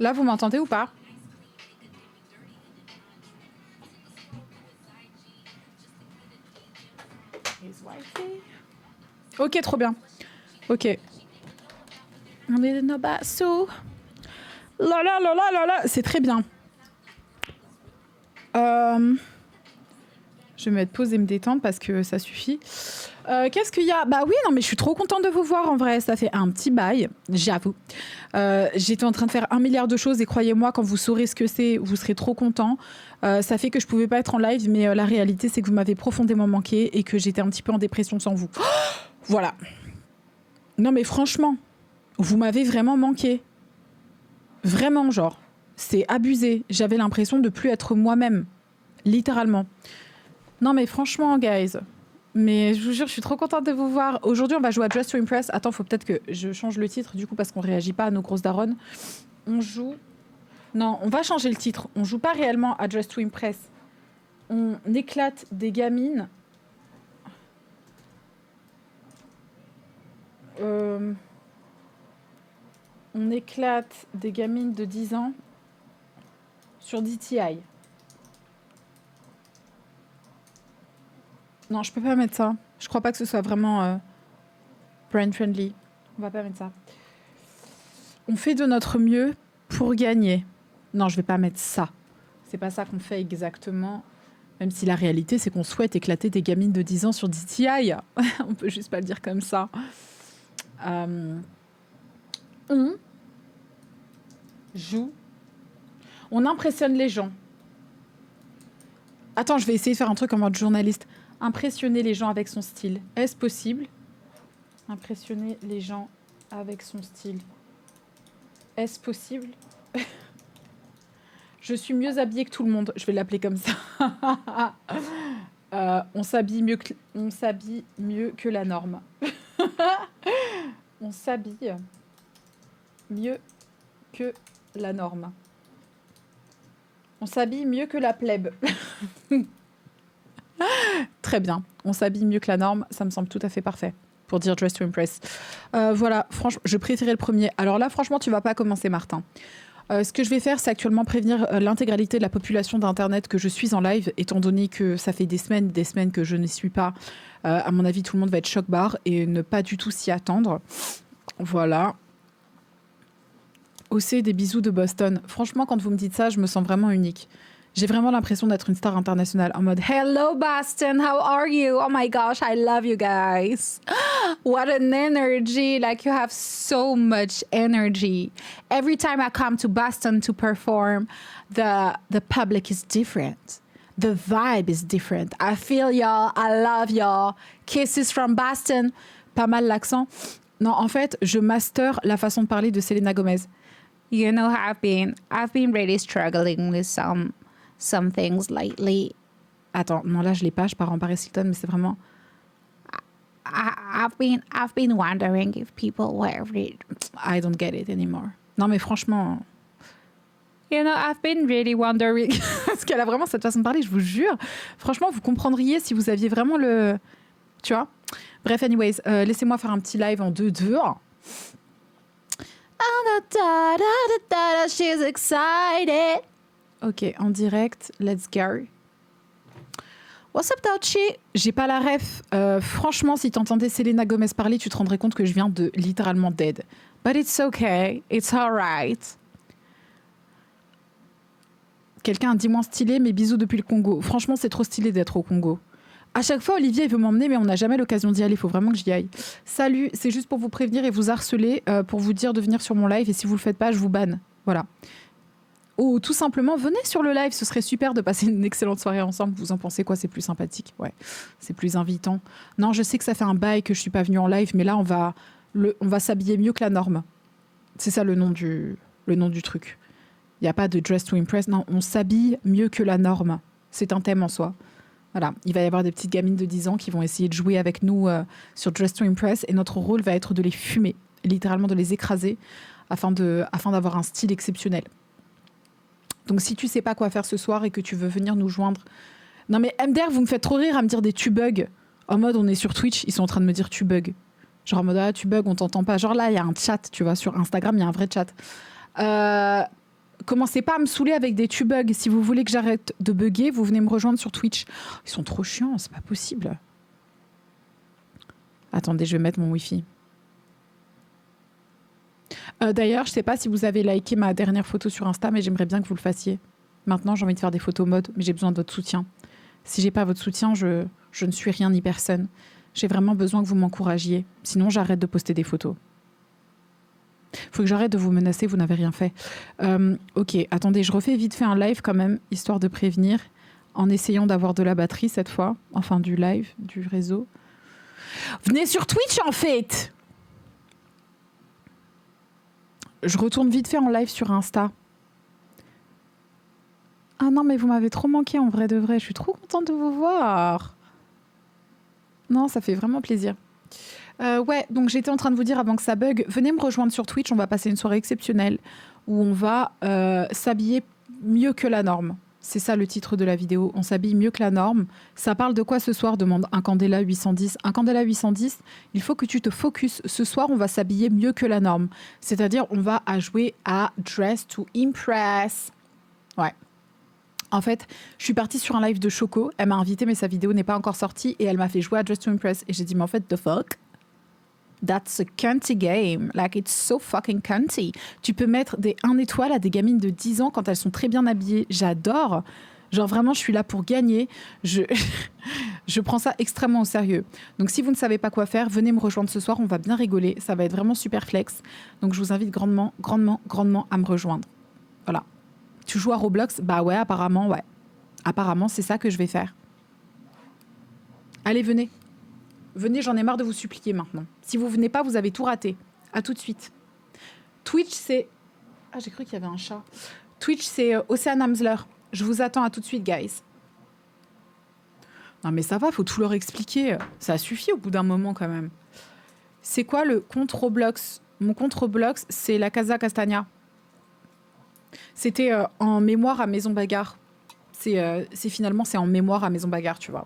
Là, vous m'entendez ou pas? Ok, trop bien. Ok. C'est très bien. Je vais mettre pause et me détendre parce que ça suffit. Qu'est-ce qu'il y a? Bah oui, non, mais je suis trop contente de vous voir en vrai. Ça fait un petit bail, j'avoue. J'étais en train de faire 1 milliard de choses et croyez-moi, quand vous saurez ce que c'est, vous serez trop contents. Ça fait que je pouvais pas être en live, mais la réalité, c'est que vous m'avez profondément manqué et que j'étais un petit peu en dépression sans vous. Voilà. Non, mais franchement, vous m'avez vraiment manqué. Vraiment, genre. C'est abusé. J'avais l'impression de plus être moi-même. Littéralement. Non, mais franchement, guys. Mais je vous jure, je suis trop contente de vous voir. Aujourd'hui, on va jouer à Dress to Impress. Attends, faut peut-être que je change le titre, du coup, parce qu'on réagit pas à nos grosses daronnes. On joue... Non, on va changer le titre. On joue pas réellement à Dress to Impress. On éclate des gamines... On éclate des gamines de 10 ans sur DTI. Non, je peux pas mettre ça. Je crois pas que ce soit vraiment brand friendly. On va pas mettre ça. On fait de notre mieux pour gagner. Non, je vais pas mettre ça. C'est pas ça qu'on fait exactement. Même si la réalité, c'est qu'on souhaite éclater des gamines de 10 ans sur DTI. On peut juste pas le dire comme ça. On joue. On impressionne les gens. Attends, je vais essayer de faire un truc en mode journaliste. Impressionner les gens avec son style. Est-ce possible? Impressionner les gens avec son style. Est-ce possible? Je suis mieux habillée que tout le monde. Je vais l'appeler comme ça. On s'habille mieux que la norme. On s'habille mieux que la norme. On s'habille mieux que la plèbe. Très bien. On s'habille mieux que la norme. Ça me semble tout à fait parfait pour dire Dress to Impress. Voilà, franchement, je préférais le premier. Alors là, franchement, tu vas pas commencer, Martin. Ce que je vais faire, c'est actuellement prévenir l'intégralité de la population d'Internet que je suis en live, étant donné que ça fait des semaines que je n'y suis pas. À mon avis, tout le monde va être choc-barre et ne pas du tout s'y attendre. Voilà. Osser des bisous de Boston. Franchement, quand vous me dites ça, je me sens vraiment unique. J'ai vraiment l'impression d'être une star internationale en mode Hello Boston, how are you? Oh my gosh, I love you guys. What an energy. Like you have so much energy. Every time I come to Boston to perform, the public is different. The vibe is different. I feel y'all. I love y'all. Kisses from Boston. Pas mal l'accent. Non, en fait, je master la façon de parler de Selena Gomez. You know, I've been really struggling with some things lately. Attends, non, là, je l'ai pas. Je pars en Paris Hilton, mais c'est vraiment... I've been wondering if people were... I don't get it anymore. Non, mais franchement... You know, I've been really wondering... Parce qu'elle a vraiment cette façon de parler, je vous jure. Franchement, vous comprendriez si vous aviez vraiment le... Tu vois? Bref, anyways, laissez-moi faire un petit live en 2-2. She's excited. Ok, en direct, let's go. What's up, Tauchi? J'ai pas la ref. Franchement, si t'entendais Selena Gomez parler, tu te rendrais compte que je viens de littéralement dead. But it's okay, it's alright. Quelqu'un a dit moins stylé, mais bisous depuis le Congo. Franchement, c'est trop stylé d'être au Congo. À chaque fois, Olivier, il veut m'emmener, mais on n'a jamais l'occasion d'y aller. Il faut vraiment que j'y aille. Salut, c'est juste pour vous prévenir et vous harceler, pour vous dire de venir sur mon live. Et si vous le faites pas, je vous banne. Voilà. Ou tout simplement, venez sur le live. Ce serait super de passer une excellente soirée ensemble. Vous en pensez quoi? C'est plus sympathique. Ouais, c'est plus invitant. Non, je sais que ça fait un bail que je suis pas venue en live, mais là, on va s'habiller mieux que la norme. C'est ça le nom du truc. Il n'y a pas de Dress to Impress. Non, on s'habille mieux que la norme. C'est un thème en soi. Voilà, il va y avoir des petites gamines de 10 ans qui vont essayer de jouer avec nous sur Dress to Impress et notre rôle va être de les fumer, littéralement de les écraser afin d'avoir un style exceptionnel. Donc si tu sais pas quoi faire ce soir et que tu veux venir nous joindre... Non mais MDR, vous me faites trop rire à me dire des tu bugs. En mode on est sur Twitch, ils sont en train de me dire tu bugs. Genre en mode ah tu bugs, on t'entend pas. Genre là il y a un chat, tu vois, sur Instagram il y a un vrai chat. commencez pas à me saouler avec des bugs. Si vous voulez que j'arrête de bugger, vous venez me rejoindre sur Twitch. Ils sont trop chiants, c'est pas possible. Attendez, je vais mettre mon Wi-Fi. D'ailleurs, je sais pas si vous avez liké ma dernière photo sur Insta, mais j'aimerais bien que vous le fassiez. Maintenant, j'ai envie de faire des photos mode, mais j'ai besoin de votre soutien. Si j'ai pas votre soutien, je ne suis rien ni personne. J'ai vraiment besoin que vous m'encouragiez. Sinon, j'arrête de poster des photos. Faut que j'arrête de vous menacer, vous n'avez rien fait. Ok, attendez, je refais vite fait un live quand même, histoire de prévenir, en essayant d'avoir de la batterie cette fois. Enfin, du live, du réseau. Venez sur Twitch, en fait! Je retourne vite fait en live sur Insta. Ah non, mais vous m'avez trop manqué en vrai de vrai. Je suis trop contente de vous voir. Non, ça fait vraiment plaisir. Ouais, donc j'étais en train de vous dire avant que ça bug, venez me rejoindre sur Twitch, on va passer une soirée exceptionnelle où on va s'habiller mieux que la norme. C'est ça le titre de la vidéo, on s'habille mieux que la norme. Ça parle de quoi ce soir? Demande un Candela 810. Un Candela 810, il faut que tu te focuses. Ce soir, on va s'habiller mieux que la norme. C'est-à-dire, on va jouer à Dress to Impress. Ouais. En fait, je suis partie sur un live de Choco. Elle m'a invitée, mais sa vidéo n'est pas encore sortie. Et elle m'a fait jouer à Dress to Impress. Et j'ai dit, mais en fait, the fuck? That's a cunty game. Like, it's so fucking cunty. Tu peux mettre des 1 étoile à des gamines de 10 ans quand elles sont très bien habillées. J'adore. Genre, vraiment, je suis là pour gagner. Je prends ça extrêmement au sérieux. Donc, si vous ne savez pas quoi faire, venez me rejoindre ce soir. On va bien rigoler. Ça va être vraiment super flex. Donc, je vous invite grandement, grandement, grandement à me rejoindre. Voilà. Tu joues à Roblox? Bah ouais, apparemment, ouais. Apparemment, c'est ça que je vais faire. Allez, venez. Venez, j'en ai marre de vous supplier maintenant. Si vous venez pas, vous avez tout raté. À tout de suite. Twitch, c'est... Ah, j'ai cru qu'il y avait un chat. Twitch, c'est Océane Hamsler. Je vous attends, à tout de suite, guys. Non, mais ça va, faut tout leur expliquer. Ça suffit au bout d'un moment, quand même. C'est quoi le compte Roblox? Mon compte Roblox, c'est la Casa Castagna. C'était en mémoire à Maison Bagarre. Finalement, c'est en mémoire à Maison Bagarre, tu vois.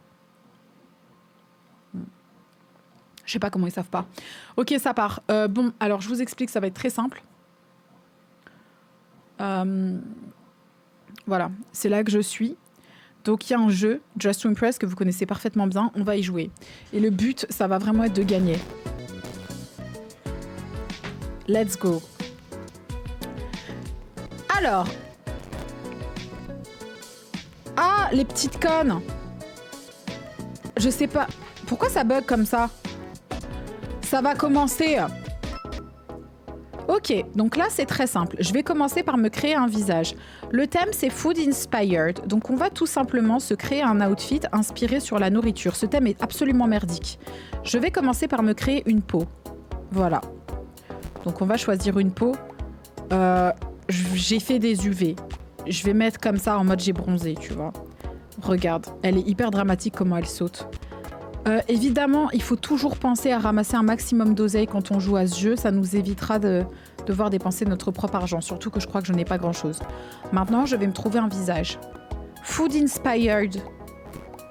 Je sais pas comment ils savent pas. Ok, ça part. Bon, alors je vous explique, ça va être très simple. Voilà, c'est là que je suis. Donc il y a un jeu, Just to Impress, que vous connaissez parfaitement bien. On va y jouer. Et le but, ça va vraiment être de gagner. Let's go. Alors. Ah, les petites connes. Je sais pas. Pourquoi ça bug comme ça? Ça va commencer. Ok, donc là c'est très simple. Je vais commencer par me créer un visage. Le thème c'est Food Inspired. Donc on va tout simplement se créer un outfit inspiré sur la nourriture. Ce thème est absolument merdique. Je vais commencer par me créer une peau. Voilà. Donc on va choisir une peau. J'ai fait des UV. Je vais mettre comme ça en mode j'ai bronzé, tu vois. Regarde, elle est hyper dramatique comment elle saute. Évidemment, il faut toujours penser à ramasser un maximum d'oseille quand on joue à ce jeu. Ça nous évitera de devoir dépenser notre propre argent. Surtout que je crois que je n'ai pas grand-chose. Maintenant, je vais me trouver un visage. Food Inspired.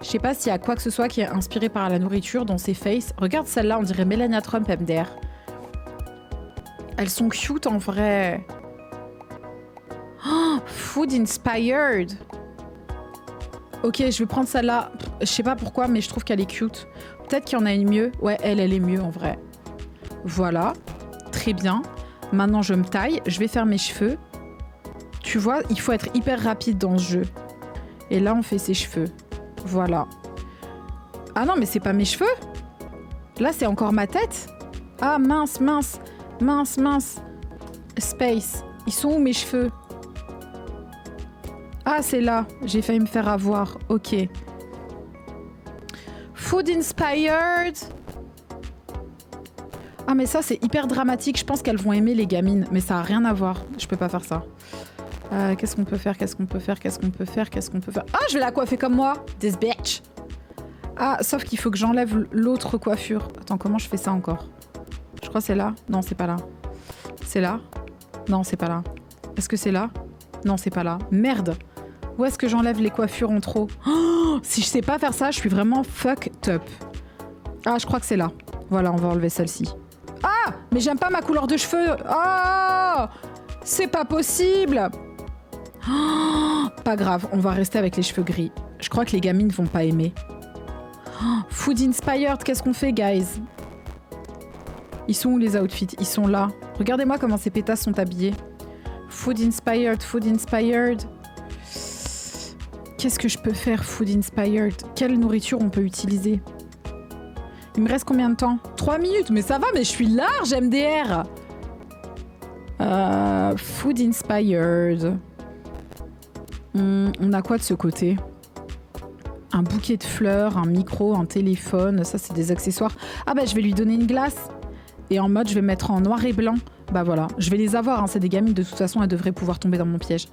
Je sais pas s'il y a quoi que ce soit qui est inspiré par la nourriture dans ses faces. Regarde celle-là, on dirait Melania Trump MDR. Elles sont cute en vrai. Oh, Food Inspired. Ok, je vais prendre celle-là. Je sais pas pourquoi, mais je trouve qu'elle est cute. Peut-être qu'il y en a une mieux. Ouais, elle est mieux en vrai. Voilà. Très bien. Maintenant, je me taille. Je vais faire mes cheveux. Tu vois, il faut être hyper rapide dans ce jeu. Et là, on fait ses cheveux. Voilà. Ah non, mais c'est pas mes cheveux. Là, c'est encore ma tête. Ah, mince, mince. Mince, mince. Space. Ils sont où mes cheveux? Ah, c'est là. J'ai failli me faire avoir. Ok. Food Inspired. Ah, mais ça, c'est hyper dramatique. Je pense qu'elles vont aimer les gamines. Mais ça n'a rien à voir. Je peux pas faire ça. Qu'est-ce qu'on peut faire? Qu'est-ce qu'on peut faire? Qu'est-ce qu'on peut faire? Qu'est-ce qu'on peut faire? Ah, je vais la coiffer comme moi. This bitch. Ah, sauf qu'il faut que j'enlève l'autre coiffure. Attends, comment je fais ça encore? Je crois que c'est là. Non, c'est pas là. C'est là? Non, c'est pas là. Est-ce que c'est là? Non, c'est pas là. Merde. Où est-ce que j'enlève les coiffures en trop? Oh, si je sais pas faire ça, je suis vraiment fucked up. Ah, je crois que c'est là. Voilà, on va enlever celle-ci. Ah, mais j'aime pas ma couleur de cheveux. Oh, c'est pas possible. Oh, pas grave, on va rester avec les cheveux gris. Je crois que les gamines vont pas aimer. Oh, food inspired, qu'est-ce qu'on fait, guys? Ils sont où les outfits? Ils sont là. Regardez-moi comment ces pétasses sont habillées. Food inspired, food inspired. Qu'est-ce que je peux faire, food inspired? Quelle nourriture on peut utiliser? Il me reste combien de temps? 3 minutes, mais ça va, mais je suis large, MDR. Food inspired. On a quoi de ce côté? Un bouquet de fleurs, un micro, un téléphone, ça c'est des accessoires. Ah bah je vais lui donner une glace. Et en mode je vais mettre en noir et blanc. Bah voilà, je vais les avoir, hein, c'est des gamines, de toute façon elles devraient pouvoir tomber dans mon piège.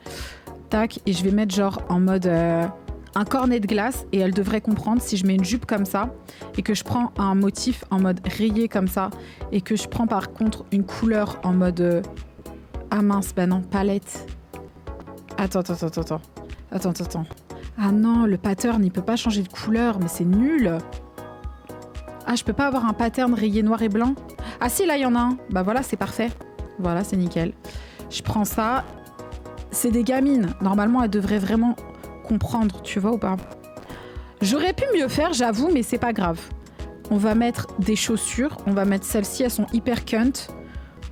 Tac, et je vais mettre genre en mode un cornet de glace et elles devraient comprendre si je mets une jupe comme ça et que je prends un motif en mode rayé comme ça et que je prends par contre une couleur en mode... Ah mince, bah non, palette. Attends. Ah non, le pattern, il peut pas changer de couleur, mais c'est nul. Ah, je peux pas avoir un pattern rayé noir et blanc? Ah si, là, il y en a un. Bah voilà, c'est parfait. Voilà, c'est nickel. Je prends ça. C'est des gamines. Normalement, elles devraient vraiment comprendre, tu vois ou pas? J'aurais pu mieux faire, j'avoue, mais c'est pas grave. On va mettre des chaussures. On va mettre celles-ci, elles sont hyper cunt.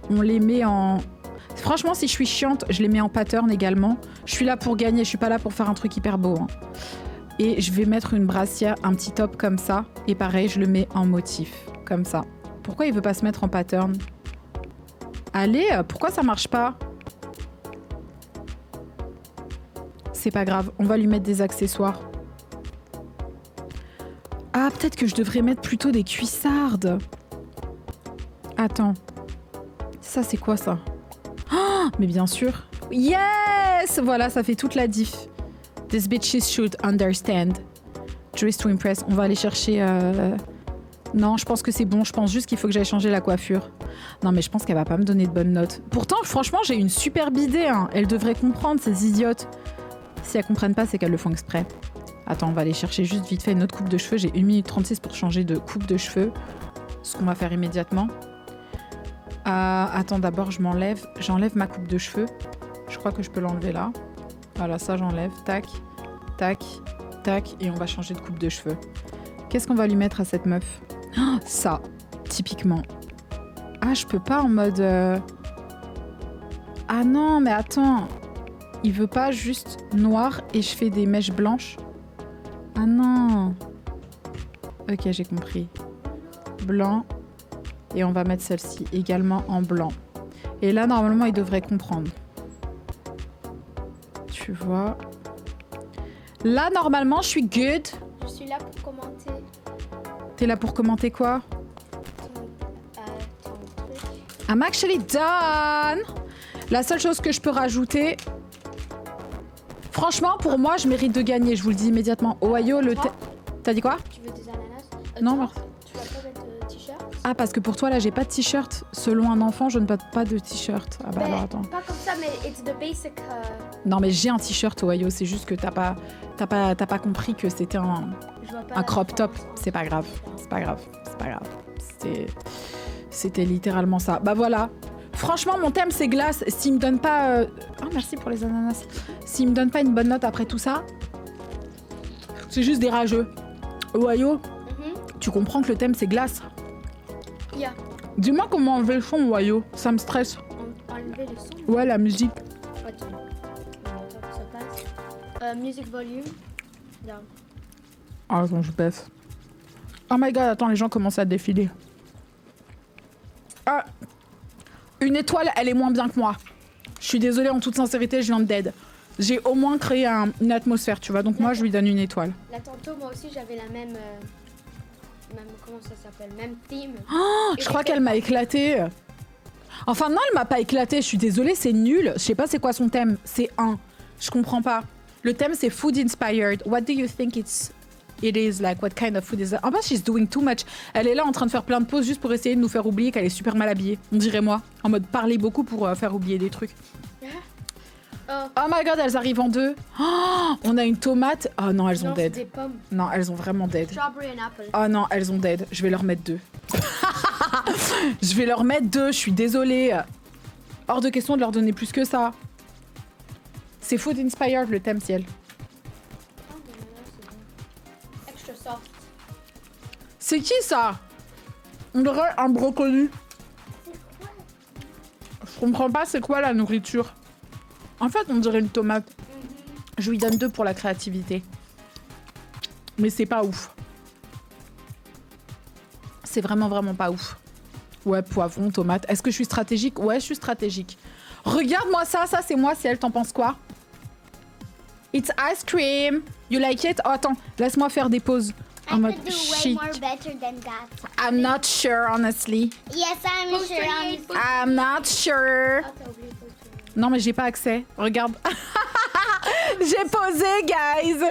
On les met en... Franchement, si je suis chiante, je les mets en pattern également. Je suis là pour gagner, je suis pas là pour faire un truc hyper beau. Hein. Et je vais mettre une brassière, un petit top comme ça. Et pareil, je le mets en motif, comme ça. Pourquoi il veut pas se mettre en pattern? Allez, pourquoi ça marche pas? C'est pas grave, on va lui mettre des accessoires. Ah, peut-être que je devrais mettre plutôt des cuissardes. Attends. Ça, c'est quoi ça? Mais bien sûr. Yes! Voilà, ça fait toute la diff. These bitches should understand. Dress to impress. On va aller chercher... Non, je pense que c'est bon. Je pense juste qu'il faut que j'aille changer la coiffure. Non, mais je pense qu'elle va pas me donner de bonnes notes. Pourtant, franchement, j'ai une superbe idée. Hein. Elles devraient comprendre, ces idiotes. Si elles comprennent pas, c'est qu'elles le font exprès. Attends, on va aller chercher juste vite fait une autre coupe de cheveux. J'ai 1 minute 36 pour changer de coupe de cheveux. Ce qu'on va faire immédiatement. Attends, d'abord, j'enlève ma coupe de cheveux. Je crois que je peux l'enlever là. Voilà, ça, j'enlève. Tac, tac, tac. Et on va changer de coupe de cheveux. Qu'est-ce qu'on va lui mettre à cette meuf? Ça, typiquement. Ah, je peux pas en mode... Ah non, mais attends. Il veut pas juste noir et je fais des mèches blanches? Ah non. Ok, j'ai compris. Blanc. Et on va mettre celle-ci également en blanc. Et là, normalement, il devrait comprendre. Tu vois. Là, normalement, je suis good. Je suis là pour commenter. T'es là pour commenter quoi? Ton truc. I'm actually done. La seule chose que je peux rajouter... Franchement, pour moi, je mérite de gagner. Je vous le dis immédiatement. Ohio, le... T'as dit quoi? Tu veux des ananas? Non, toi, merci. Tu vas pas mettre de t-shirt? Ah, parce que pour toi, là, j'ai pas de t-shirt. Selon un enfant, je ne porte pas de t-shirt. Ah bah alors, attends. Pas comme ça, mais it's the basic... Non, mais j'ai un t-shirt, Ohio. C'est juste que t'as pas compris que c'était un crop top. C'est pas grave. C'est pas grave. C'est pas grave. C'était littéralement ça. Bah voilà. Franchement, mon thème, c'est glace. S'il me donne pas... Oh, merci pour les ananas. S'il me donne pas une bonne note après tout ça, c'est juste des rageux. Ohio, tu comprends que le thème, c'est glace. Yeah. Dis-moi comment enlever le son, Ohio. Ça me stresse. Enlever le son? Ouais, la musique. Ok. Ça passe. Music volume. Down. Ah, attends, je baisse. Oh my god, attends, les gens commencent à défiler. Ah, une étoile, elle est moins bien que moi. Je suis désolée, en toute sincérité, je viens de dead. J'ai au moins créé une atmosphère, tu vois. Donc moi, je lui donne une étoile. Là, tantôt, moi aussi, j'avais la même... comment ça s'appelle? Même theme. Oh, je crois qu'elle m'a éclaté. Enfin, non, elle m'a pas éclaté. Je suis désolée, c'est nul. Je sais pas c'est quoi son thème. C'est 1. Je comprends pas. Le thème, c'est food inspired. What do you think it is like? What kind of food is that? En fait, she's doing too much. Elle est là en train de faire plein de pauses juste pour essayer de nous faire oublier qu'elle est super mal habillée. On dirait moi. En mode parler beaucoup pour faire oublier des trucs. Oh my god, elles arrivent en 2. Oh, on a une tomate. Oh non, elles ont dead. Des pommes. Non, elles ont vraiment dead. Strawberry and apple. Oh non, elles ont dead. Je vais leur mettre 2. Je vais leur mettre 2, je suis désolée. Hors de question de leur donner plus que ça. C'est food inspired le thème ciel. Ah, mais là, c'est bon. Extra soft. C'est qui ça? On dirait un brocoli. C'est quoi? Je comprends pas c'est quoi la nourriture. En fait, on dirait une tomate. Je lui donne 2 pour la créativité. Mais c'est pas ouf. C'est vraiment pas ouf. Ouais, poivron, tomate. Est-ce que je suis stratégique? Ouais, je suis stratégique. Regarde-moi ça, ça c'est moi, Ciel, t'en penses quoi? It's ice cream. You like it? Oh, attends, laisse-moi faire des pauses. I En mode could do way shit. more better than that. I'm not sure, honestly. Yes, I'm Post sure. it, post I'm not sure. Ah, t'as oublié de poster. Non, mais j'ai pas accès. Regarde. J'ai posé, guys.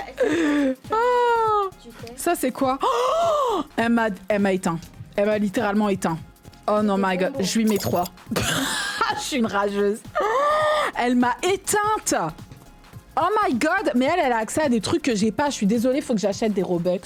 Oh, Tu sais. ça, c'est quoi? Oh, elle m'a éteint. Elle m'a littéralement éteint. Oh non, my god. Je lui mets 3. Je suis une rageuse. Elle m'a éteinte. Oh my god. Mais elle a accès à des trucs que j'ai pas. Je suis désolée, faut que j'achète des Robux.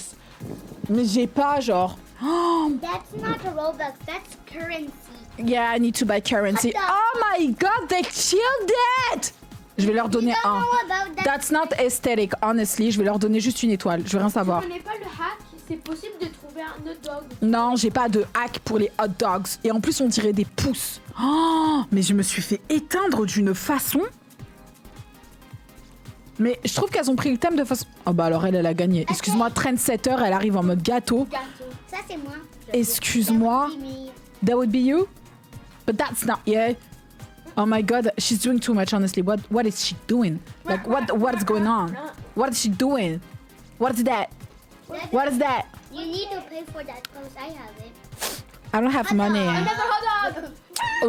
Mais j'ai pas, genre. Oh, That's not a Robux, that's currency. yeah, I need to buy currency. What the Oh my god, they killed it. Je vais leur donner You don't un. know about that. That's not aesthetic, honestly. Je vais leur donner juste une étoile. Je veux rien savoir. Tu connais pas le hack? C'est possible de trouver un hot dog. Non, j'ai pas de hack pour les hot dogs. Et en plus, on dirait des pouces. Oh, mais je me suis fait éteindre d'une façon. Mais je trouve qu'elles ont pris le thème de façon... Oh bah alors elle a gagné. Excuse-moi, trendsetter, elle arrive en mode gâteau. Gâteau. Ça, c'est moi. Excuse-moi. That would be me. That would be you? But that's not... Yeah. Oh my god, she's doing too much, honestly. What is she doing? Like, what's going on? What is she doing? What is that? What is that? You need to pay for that because I have it. I don't have money. Another hot dog.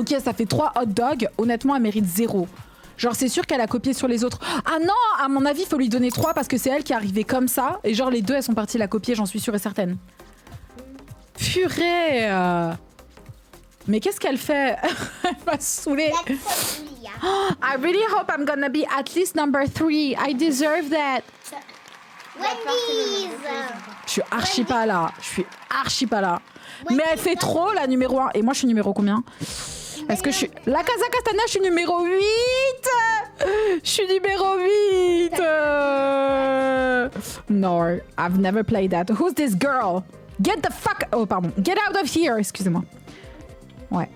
Ok, ça fait 3 hot dogs. Honnêtement, elle mérite 0. Genre, c'est sûr qu'elle a copié sur les autres. Ah non, à mon avis, il faut lui donner 3 parce que c'est elle qui est arrivée comme ça. Et genre, les 2, elles sont parties la copier, j'en suis sûre et certaine. Purée. Mais qu'est-ce qu'elle fait? Elle m'a saoulée. That's for Julia. I really hope I'm gonna be at least number 3. I deserve that. Wendy's. Je suis archi pas là. Je suis archi pas là. Mais elle fait trop la numéro 1. Et moi, je suis numéro combien? Est-ce que je suis... La Casa Castana, je suis numéro 8. Je suis numéro 8. No, I've never played that. Who's this girl? Get the fuck... Oh, pardon. Get out of here. Excusez-moi. Ouais.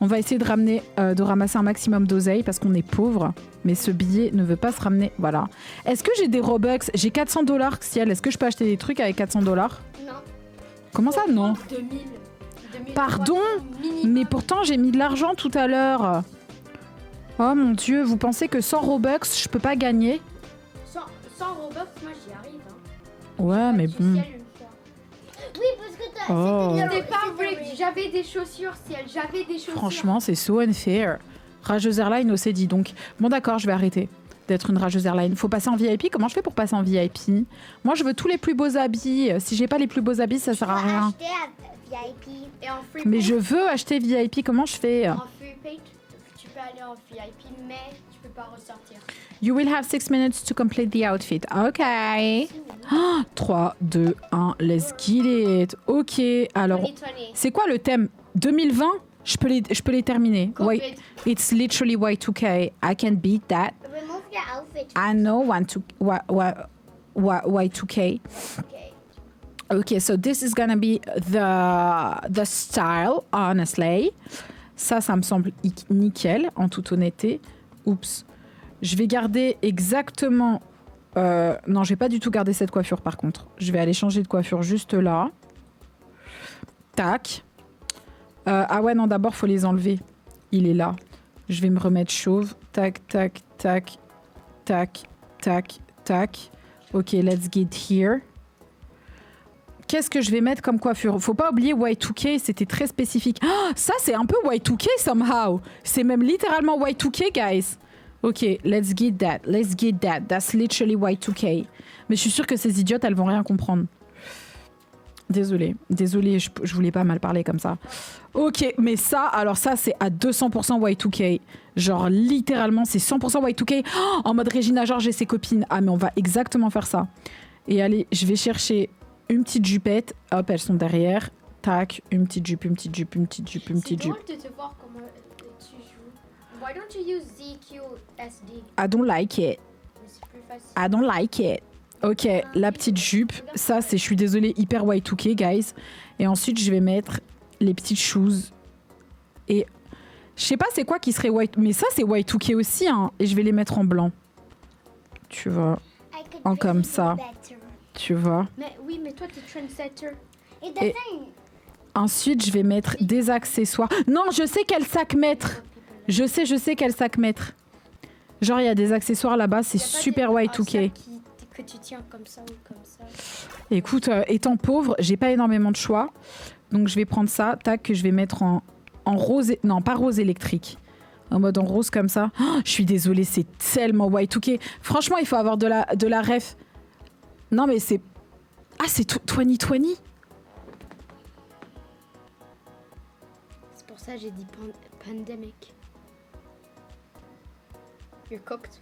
On va essayer de ramener, de ramasser un maximum d'oseille parce qu'on est pauvre. Mais ce billet ne veut pas se ramener. Voilà. Est-ce que j'ai des Robux? J'ai 400 $, Ciel. Est-ce que je peux acheter des trucs avec 400 $? Non. Comment ça, non? 2000. Pardon? Mais pourtant, j'ai mis de l'argent tout à l'heure. Oh mon Dieu, vous pensez que sans Robux, je peux pas gagner? Sans Robux, moi j'y arrive. Hein. Ouais, mais Du bon. ciel, une fois. Oui, parce que t'as. Oh. C'était pas vrai que j'avais des chaussures, ciel. J'avais des chaussures. Franchement, c'est so unfair. Rageuse Airline, c'est dit donc. Bon, d'accord, je vais arrêter d'être une rageuse airline. Faut passer en VIP. Comment je fais pour passer en VIP? Moi, je veux tous les plus beaux habits. Si j'ai pas les plus beaux habits, ça sert à rien. Acheter à VIP. Et en free Mais pay, je veux acheter VIP. Comment je fais? en free pay, tu peux aller en VIP, mais tu peux pas ressortir. You will have 6 minutes to complete the outfit. Ok. 3, 2, 1, let's get it. Ok, alors, 2020. c'est quoi le thème? 2020? Je peux les terminer. Covid. It's literally Y2K. I can beat that. Remove your outfit. I know Y2K. Okay. Okay, so this is gonna be the style, honestly. Ça me semble nickel, en toute honnêteté. Oups. Je vais garder exactement... non, je vais pas du tout garder cette coiffure, par contre. Je vais aller changer de coiffure juste là. Tac. Ah ouais, non, d'abord, faut les enlever. Il est là. Je vais me remettre chauve. Tac, tac, tac, tac, tac, tac. Ok, let's get here. Qu'est-ce que je vais mettre comme coiffure? Faut pas oublier Y2K, c'était très spécifique. Ah, ça, c'est un peu Y2K somehow. C'est même littéralement Y2K, guys. Ok, let's get that. Let's get that. That's literally Y2K. Mais je suis sûre que ces idiotes, elles vont rien comprendre. Désolée, je voulais pas mal parler comme ça. Ok, mais ça, alors ça, c'est à 200% Y2K. Genre, littéralement, c'est 100% Y2K. Oh, en mode Regina George et ses copines. Ah, mais on va exactement faire ça. Et allez, je vais chercher une petite jupette. Hop, elles sont derrière. Tac, une petite jupe, une petite jupe, une petite jupe, une petite C'est jupe. drôle de te voir comment tu joues. Why don't you use ZQSD? I don't like it. c'est plus facile. I don't like it. Ok, la petite jupe. Ça, c'est, je suis désolée, hyper Y2K, guys. Et ensuite, je vais mettre les petites shoes. Et je sais pas c'est quoi qui serait white. Mais ça, c'est Y2K aussi, hein. Et je vais les mettre en blanc. Tu vois. I could En comme really ça. do better. Tu vois. Mais oui, mais toi, t'es trendsetter. It Et- doesn't. Ensuite, je vais mettre des accessoires. Non, je sais quel sac mettre. Je sais quel sac mettre. Genre, il y a des accessoires là-bas, c'est Y a pas super un Y2K. sac que tu tiens comme ça ou comme ça. Écoute, étant pauvre, j'ai pas énormément de choix. Donc, je vais prendre ça, tac, que je vais mettre en rose. Non, pas rose électrique. En mode en rose comme ça. Oh, je suis désolée, c'est tellement Y2K. Franchement, il faut avoir de la ref. Non, mais c'est. Ah, c'est 2020. C'est pour ça que j'ai dit pandemic. You're cooked.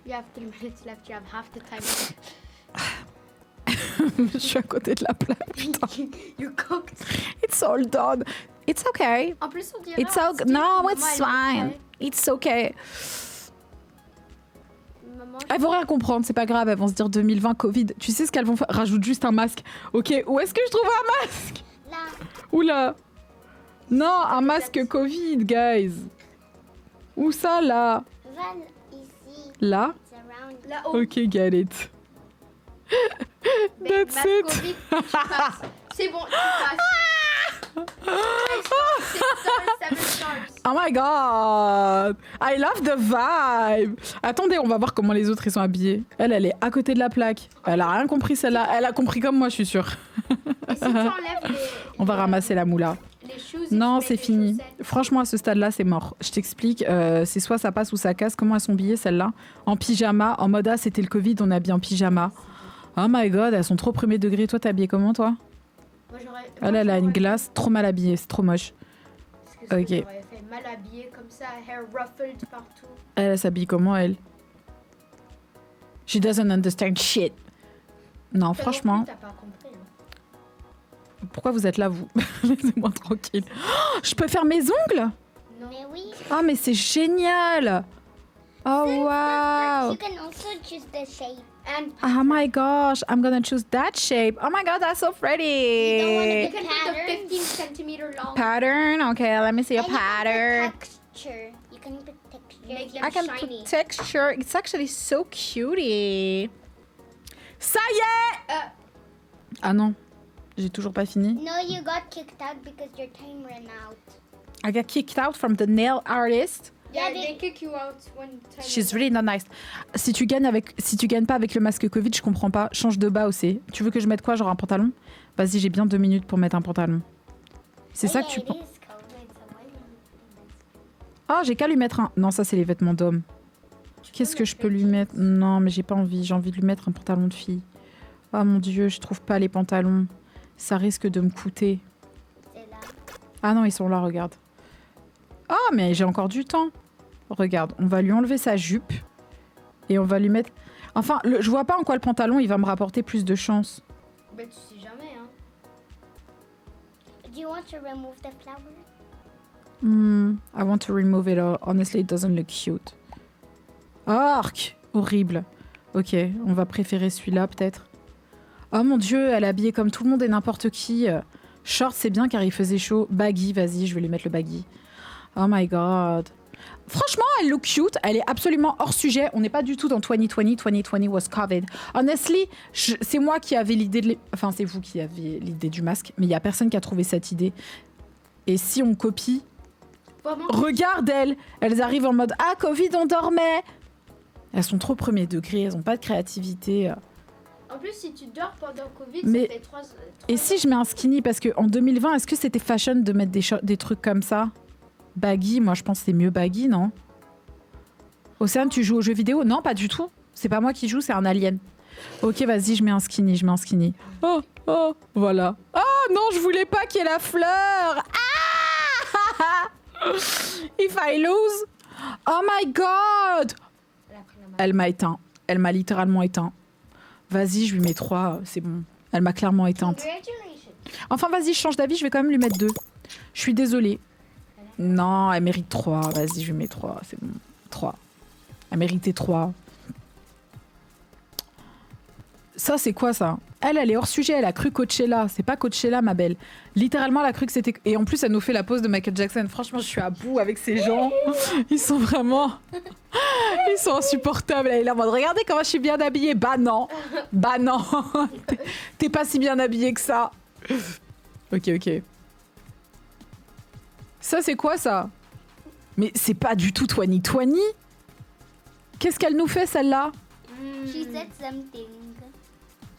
You have 3 minutes left. You have half the time. Je suis à côté de la plaque. Putain. You're cooked. It's all done. It's okay. En plus, on dirait. It's okay. No, it's fine. It's okay. Maman, Elles vont rien comprendre, c'est pas grave. Elles vont se dire 2020 Covid. Tu sais ce qu'elles vont faire? Rajoute juste un masque. Ok, où est-ce que je trouve un masque? Là, Oula. Non, un masque Covid, guys. Où ça, là? Van ici. Là? It's around. là-haut. Ok, get it. Mais That's masque it. Covid, tu passes. C'est bon, tu passes. C'est dans le 7 stars. Oh my god! I love the vibe! Attendez, on va voir comment les autres ils sont habillés. Elle est à côté de la plaque. Elle a rien compris celle-là. Elle a compris comme moi, je suis sûre. Et si tu enlèves les. On va ramasser la moula. Les shoes et Non, tu mets c'est des fini. chaussettes. Franchement, à ce stade-là, c'est mort. Je t'explique. C'est soit ça passe ou ça casse. Comment elles sont habillées, celles-là? En pyjama. En mode, ah, c'était le Covid, on est habillé en pyjama. Oh my god, elles sont trop premier degré. Toi, t'es habillée comment, toi? Moi, j'aurais. Elle a une glace. Trop mal habillée. C'est trop moche. Parce que Ok. j'aurais fait mal habillé comme ça, hair ruffled partout. Elle s'habille comment, elle? She doesn't understand shit. Non, Toi non franchement. plus, t'as pas compris. Hein. Pourquoi vous êtes là, vous? Laissez-moi tranquille. Oh, je peux faire mes ongles? Non. Mais oui. Oh, mais c'est génial! Oh, wow! You can also choose the shape. And Oh my gosh, I'm gonna choose that shape. Oh my god, that's so You don't wanna pretty. you can do the 15 centimeter long. Pattern? Okay, let me see a And you can pattern. put texture. You can put texture. Make them I can shiny. put texture. It's actually so cutie. Ça y est! Ah non, j'ai toujours pas fini. No, you got kicked out because your time ran out. I got kicked out from the nail artist. Yeah, Yeah, they kick you out when time She's is really not nice. Si tu gagnes pas avec le masque Covid, je comprends pas. Change de bas aussi. Tu veux que je mette quoi, genre un pantalon? Vas-y, j'ai bien 2 minutes pour mettre un pantalon. C'est ça que tu it penses? is COVID, so why would you Ah, j'ai qu'à lui mettre un. Non, ça c'est les vêtements d'homme. Qu'est-ce que je peux lui mettre? Non, mais j'ai pas envie. J'ai envie de lui mettre un pantalon de fille. Oh mon dieu, je trouve pas les pantalons. Ça risque de me coûter. C'est là. Ah non, ils sont là, regarde. Ah, mais j'ai encore du temps. Regarde, on va lui enlever sa jupe. Et on va lui mettre... Enfin, je vois pas en quoi le pantalon, il va me rapporter plus de chance. Bah, tu sais jamais, hein. Do you want to remove the flower? I want to remove it all. Honestly, it doesn't look cute. Arc! Horrible. Ok, on va préférer celui-là, peut-être. Oh mon dieu, elle est habillée comme tout le monde et n'importe qui. Short, c'est bien car il faisait chaud. Baggy, vas-y, je vais lui mettre le baggy. Oh my god. Franchement, elle look cute. Elle est absolument hors sujet. On n'est pas du tout dans 2020. 2020 was COVID. Honestly, c'est moi qui avais l'idée de... Enfin, c'est vous qui avez l'idée du masque. Mais il n'y a personne qui a trouvé cette idée. Et si on copie... Vraiment, Regarde elles. Elles arrivent en mode « Ah, Covid, on dormait !» Elles sont trop premier degré. Elles n'ont pas de créativité. en plus, si tu dors pendant Covid, Mais- ça fait 3 Et si je mets un skinny? Parce qu'en 2020, est-ce que c'était fashion de mettre des trucs comme ça? Baggy, moi je pense que c'est mieux baggy, non? Océane, tu joues aux jeux vidéo? Non, pas du tout. C'est pas moi qui joue, c'est un alien. Ok, vas-y, je mets un skinny. Oh, voilà. Oh non, je voulais pas qu'il y ait la fleur. Ah If I lose. Oh my god. Elle m'a éteint. Elle m'a littéralement éteint. Vas-y, je lui mets 3, c'est bon. Elle m'a clairement éteinte. Congratulations. Enfin, vas-y, je change d'avis, je vais quand même lui mettre 2. Je suis désolée. Non, elle mérite 3. Vas-y, je lui mets 3, c'est bon. 3. Elle méritait 3. Ça, c'est quoi ça? Elle est hors sujet, elle a cru Coachella. C'est pas Coachella, ma belle. Littéralement, elle a cru que c'était... Et en plus, elle nous fait la pose de Michael Jackson. Franchement, je suis à bout avec ces gens. Ils sont vraiment... Ils sont insupportables. Elle est là en mode, regardez comment je suis bien habillée. Bah non. Bah non. T'es pas si bien habillée que ça. Ok. Ça, c'est quoi, ça? Mais c'est pas du tout Twenty. Qu'est-ce qu'elle nous fait, celle-là? She said something.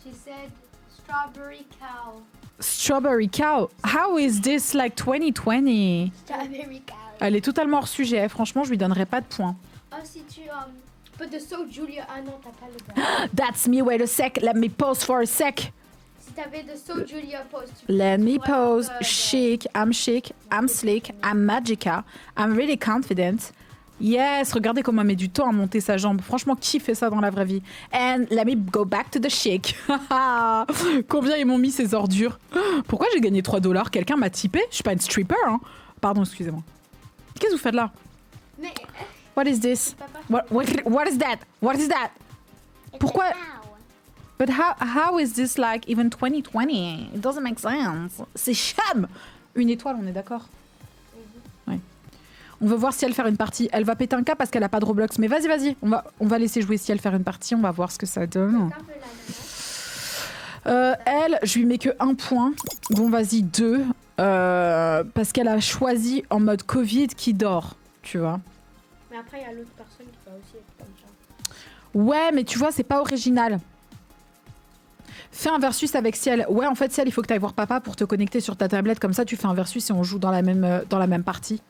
She said strawberry cow. Strawberry cow. How is this like 2020? Strawberry cow. Elle est totalement hors sujet. Franchement, je lui donnerais pas de points. Ah, si tu put the so Julia. Ah non, t'as pas le gars. That's me. Wait a sec. Let me pause for a sec. Si t'avais the so Julia pose, Let me pourrais avoir pose. Chic. I'm slick. I'm magica. I'm really confident. Yes, regardez comment elle met du temps à monter sa jambe. Franchement, qui fait ça dans la vraie vie? And let me go back to the chic. Combien ils m'ont mis ces ordures? Pourquoi j'ai gagné $3? Quelqu'un m'a typé? Je suis pas une stripper, hein? Pardon, excusez-moi. Qu'est-ce que vous faites là? Mais What is this? papa. What is that? What is that? It's Pourquoi- a cow. But how is this like even 2020? It doesn't make sense. C'est chum. Une étoile, on est d'accord? Ouais. On veut voir si elle fait une partie. Elle va péter un câble parce qu'elle a pas de Roblox. Mais vas-y. On va laisser jouer si elle fait une partie. On va voir ce que ça donne. Quelqu'un veut l'ananas? Elle, je lui mets que 1 point. Bon, vas-y, 2. Parce qu'elle a choisi en mode Covid qui dort. Tu vois? Mais après, il y a l'autre personne qui va aussi être comme ça. Ouais, mais tu vois, c'est pas original. Fais un versus avec Ciel. Ouais, en fait, Ciel, il faut que tu ailles voir papa pour te connecter sur ta tablette. Comme ça, tu fais un versus et on joue dans la même partie.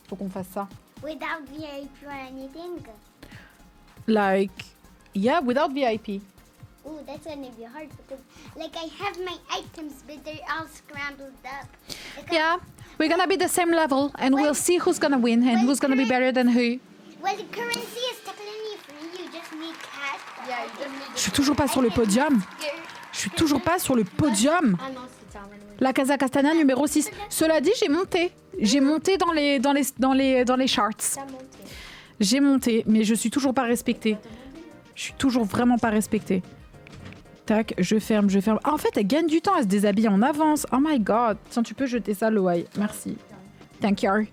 Faut qu'on fasse ça. Without VIP or anything. Like, yeah, without VIP. Ooh, that's gonna be hard because, like, I have my items, but they're all scrambled up. Like, Yeah, we're gonna be the same level and we'll see who's gonna win and who's gonna be better than who. Well, the currency is technically free. You just need cash. Yeah, you just need Je suis toujours pas sur le podium. Je suis toujours pas sur le podium. Ah non, c'est ça. La Casa Castana numéro 6. Cela dit, j'ai monté. J'ai monté dans les charts. T'as monté. J'ai monté, mais je suis toujours pas respectée. Je suis toujours vraiment pas respectée. Tac, je ferme. Ah, en fait, elle gagne du temps, elle se déshabille en avance. Oh my god. Tiens, tu peux jeter ça, Loai. Merci. Thank you.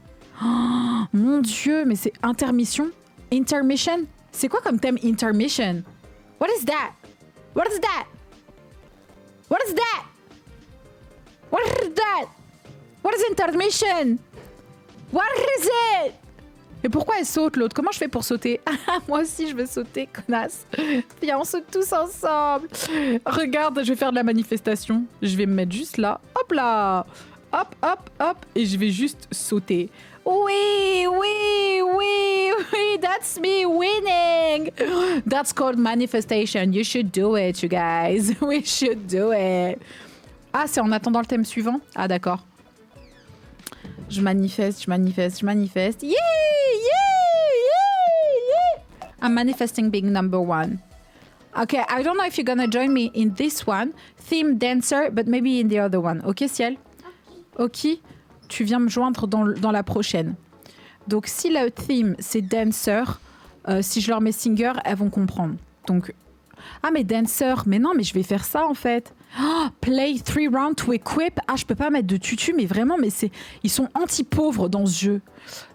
Oh, mon Dieu, mais c'est intermission? Intermission? C'est quoi comme thème intermission? What is that? What is that? What is that? What is that? What is intermission? What is it? Et pourquoi elle saute, l'autre? Comment je fais pour sauter? Moi aussi, je veux sauter, connasse. Viens, on saute tous ensemble. Regarde, je vais faire de la manifestation. Je vais me mettre juste là. Hop là. Hop, hop, hop. Et je vais juste sauter. Oui, that's me winning. That's called manifestation. You should do it, you guys. We should do it. Ah, c'est en attendant le thème suivant? Ah, d'accord. Je manifeste. Yeah! I'm manifesting being number 1. Okay, I don't know if you're gonna join me in this one. Theme dancer, but maybe in the other one. Ok, Ciel? Ok. Tu viens me joindre dans la prochaine. Donc, si le theme, c'est dancer, si je leur mets singer, elles vont comprendre. Donc, ah, mais dancer, mais non, mais je vais faire ça, en fait. Oh, play 3 rounds to equip. Ah, je peux pas mettre de tutu, mais vraiment, ils sont anti-pauvres dans ce jeu.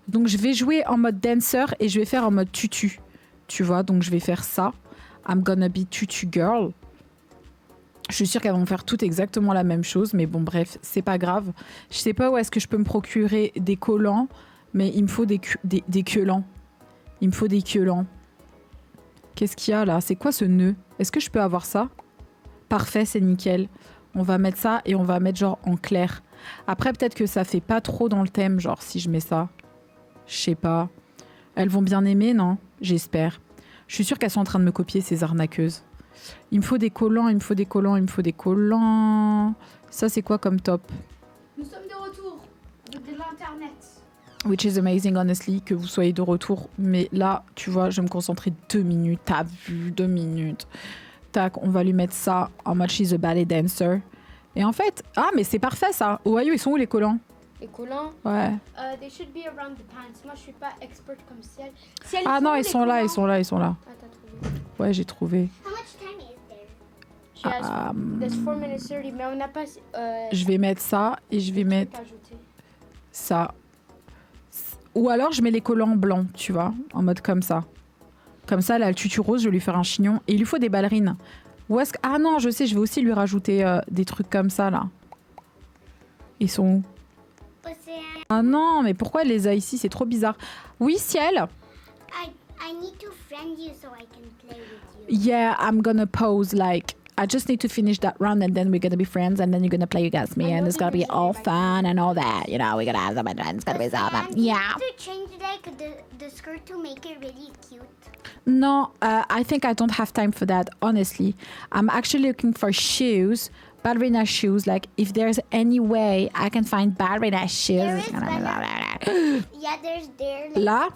Donc, je vais jouer en mode dancer et je vais faire en mode tutu. Tu vois, donc je vais faire ça. I'm gonna be tutu girl. Je suis sûre qu'elles vont faire toutes exactement la même chose, mais bon, bref, c'est pas grave. Je sais pas où est-ce que je peux me procurer des collants, mais il me faut des queulants. Il me faut des queulants. Qu'est-ce qu'il y a là? C'est quoi ce nœud? Est-ce que je peux avoir ça? Parfait, c'est nickel. On va mettre ça et on va mettre genre en clair. Après, peut-être que ça fait pas trop dans le thème, genre si je mets ça. Je sais pas. Elles vont bien aimer, non? J'espère. Je suis sûre qu'elles sont en train de me copier, ces arnaqueuses. Il me faut des collants. Ça, c'est quoi comme top? Nous sommes de retour de l'internet. Which is amazing, honestly, que vous soyez de retour. Mais là, tu vois, je vais me concentrer 2 minutes. T'as vu, 2 minutes. Tac, on va lui mettre ça en mode she's a ballet dancer. Et en fait, ah, mais c'est parfait ça. Ohio, ils sont où les collants? Les collants, Ouais. they should be around the pants. Moi, je suis pas expert comme Ciel. Ah non, ils sont là. Ah, t'as trouvé. Ouais, j'ai trouvé. How much time is there? She has, there's 4 minutes 30, mais on n'a pas... Je vais mettre ça et je vais mettre ajouter. ça. Ou alors je mets les collants blancs, tu vois, en mode comme ça. Comme ça, là, le tutu rose, je vais lui faire un chignon. Et il lui faut des ballerines. Où est-ce que... Ah non, je sais, je vais aussi lui rajouter des trucs comme ça, là. Ils sont où? Océane, Ah non, mais pourquoi elle les a ici? C'est trop bizarre. Oui, ciel. I need to friend you so I can play with you. Yeah, I'm gonna pose like... I just need to finish that round and then we're gonna be friends and then you're gonna play against me and it's gonna be all fun and all that. You know, we're gonna have some fun. It's gonna be so fun. You Yeah. need to change like the skirt to make it really cute. No, I think I don't have time for that, honestly. I'm actually looking for shoes, ballerina shoes. Like, if there's any way I can find ballerina shoes. There is Yeah, there's there. Like, Là,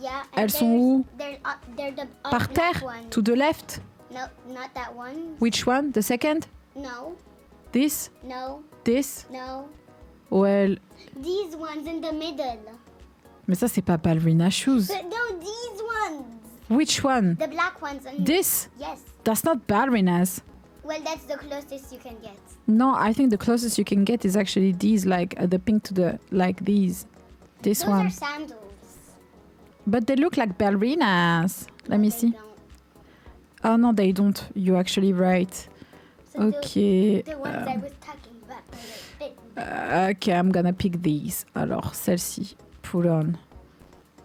yeah. elles sont où? They're the Par terre, one. to the left. No, not that one. Which one? The second? No, This? no, This? no. Well, These ones in the middle. mais ça, c'est pas ballerina shoes. No, these ones. Which one? The black ones. On This? Yes. That's not ballerinas. Well, that's the closest you can get. No, I think the closest you can get is actually these, like the pink to the, like these. This Those one. are sandals. But they look like ballerinas. Let me They see. don't. Oh no, they don't. You're actually right. So Okay. The ones I was talking about are a bit. Okay, I'm gonna pick these. Alors, celle-ci. Pull on.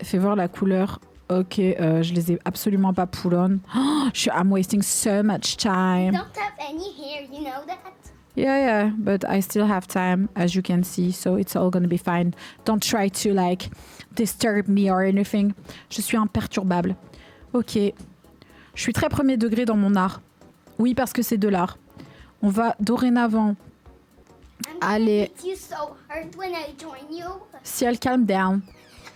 Fais voir la couleur. Ok, je les ai absolument pas pull on. Oh, I'm wasting so much time. Don't have any hair, you know that? Yeah, but I still have time, as you can see, so it's all gonna be fine. Don't try to, like, disturb me or anything. Je suis imperturbable. Ok. Je suis très premier degré dans mon art. Oui, parce que c'est de l'art. On va dorénavant I'm gonna aller... beat you so hard when I join you. Si elle calm down.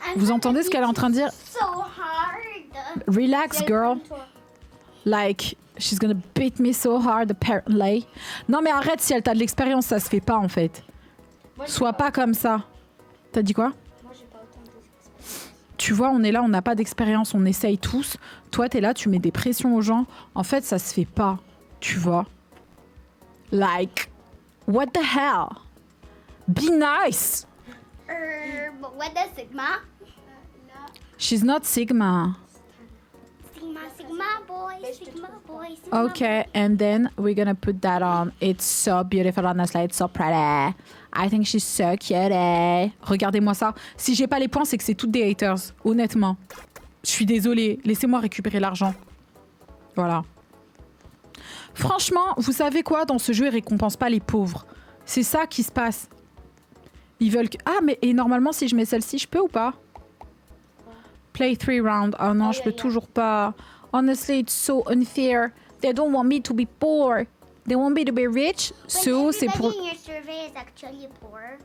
I'm Vous gonna entendez ce beat qu'elle est en you train de dire? So hard. Relax, girl. Like, she's gonna beat me so hard, apparently. Non, mais arrête, si elle t'a de l'expérience, ça se fait pas, en fait. Sois pas comme ça. T'as dit quoi? Moi, j'ai pas autant d'expérience. Tu vois, on est là, on n'a pas d'expérience, on essaye tous. Toi, t'es là, tu mets des pressions aux gens. En fait, ça se fait pas. Tu vois? Like, what the hell? Be nice. But what does Sigma? She's not Sigma. Sigma boy, Sigma boy, Sigma Okay, and then we're gonna put that on. It's so beautiful, honestly. It's so pretty. I think she's so cute. Regardez-moi ça. Si j'ai pas les points, c'est que c'est toutes des haters. Honnêtement. Je suis désolée. Laissez-moi récupérer l'argent. Voilà. Franchement, vous savez quoi? Dans ce jeu, ils récompensent pas les pauvres. C'est ça qui se passe. Ils veulent que... Ah, mais et normalement, si je mets celle-ci, je peux ou pas? Play 3 rounds. Oh non, je peux toujours pas. Honestly, it's so unfair. They don't want me to be poor. They want me to be rich. So, c'est pour... Everybody in your survey is actually poor.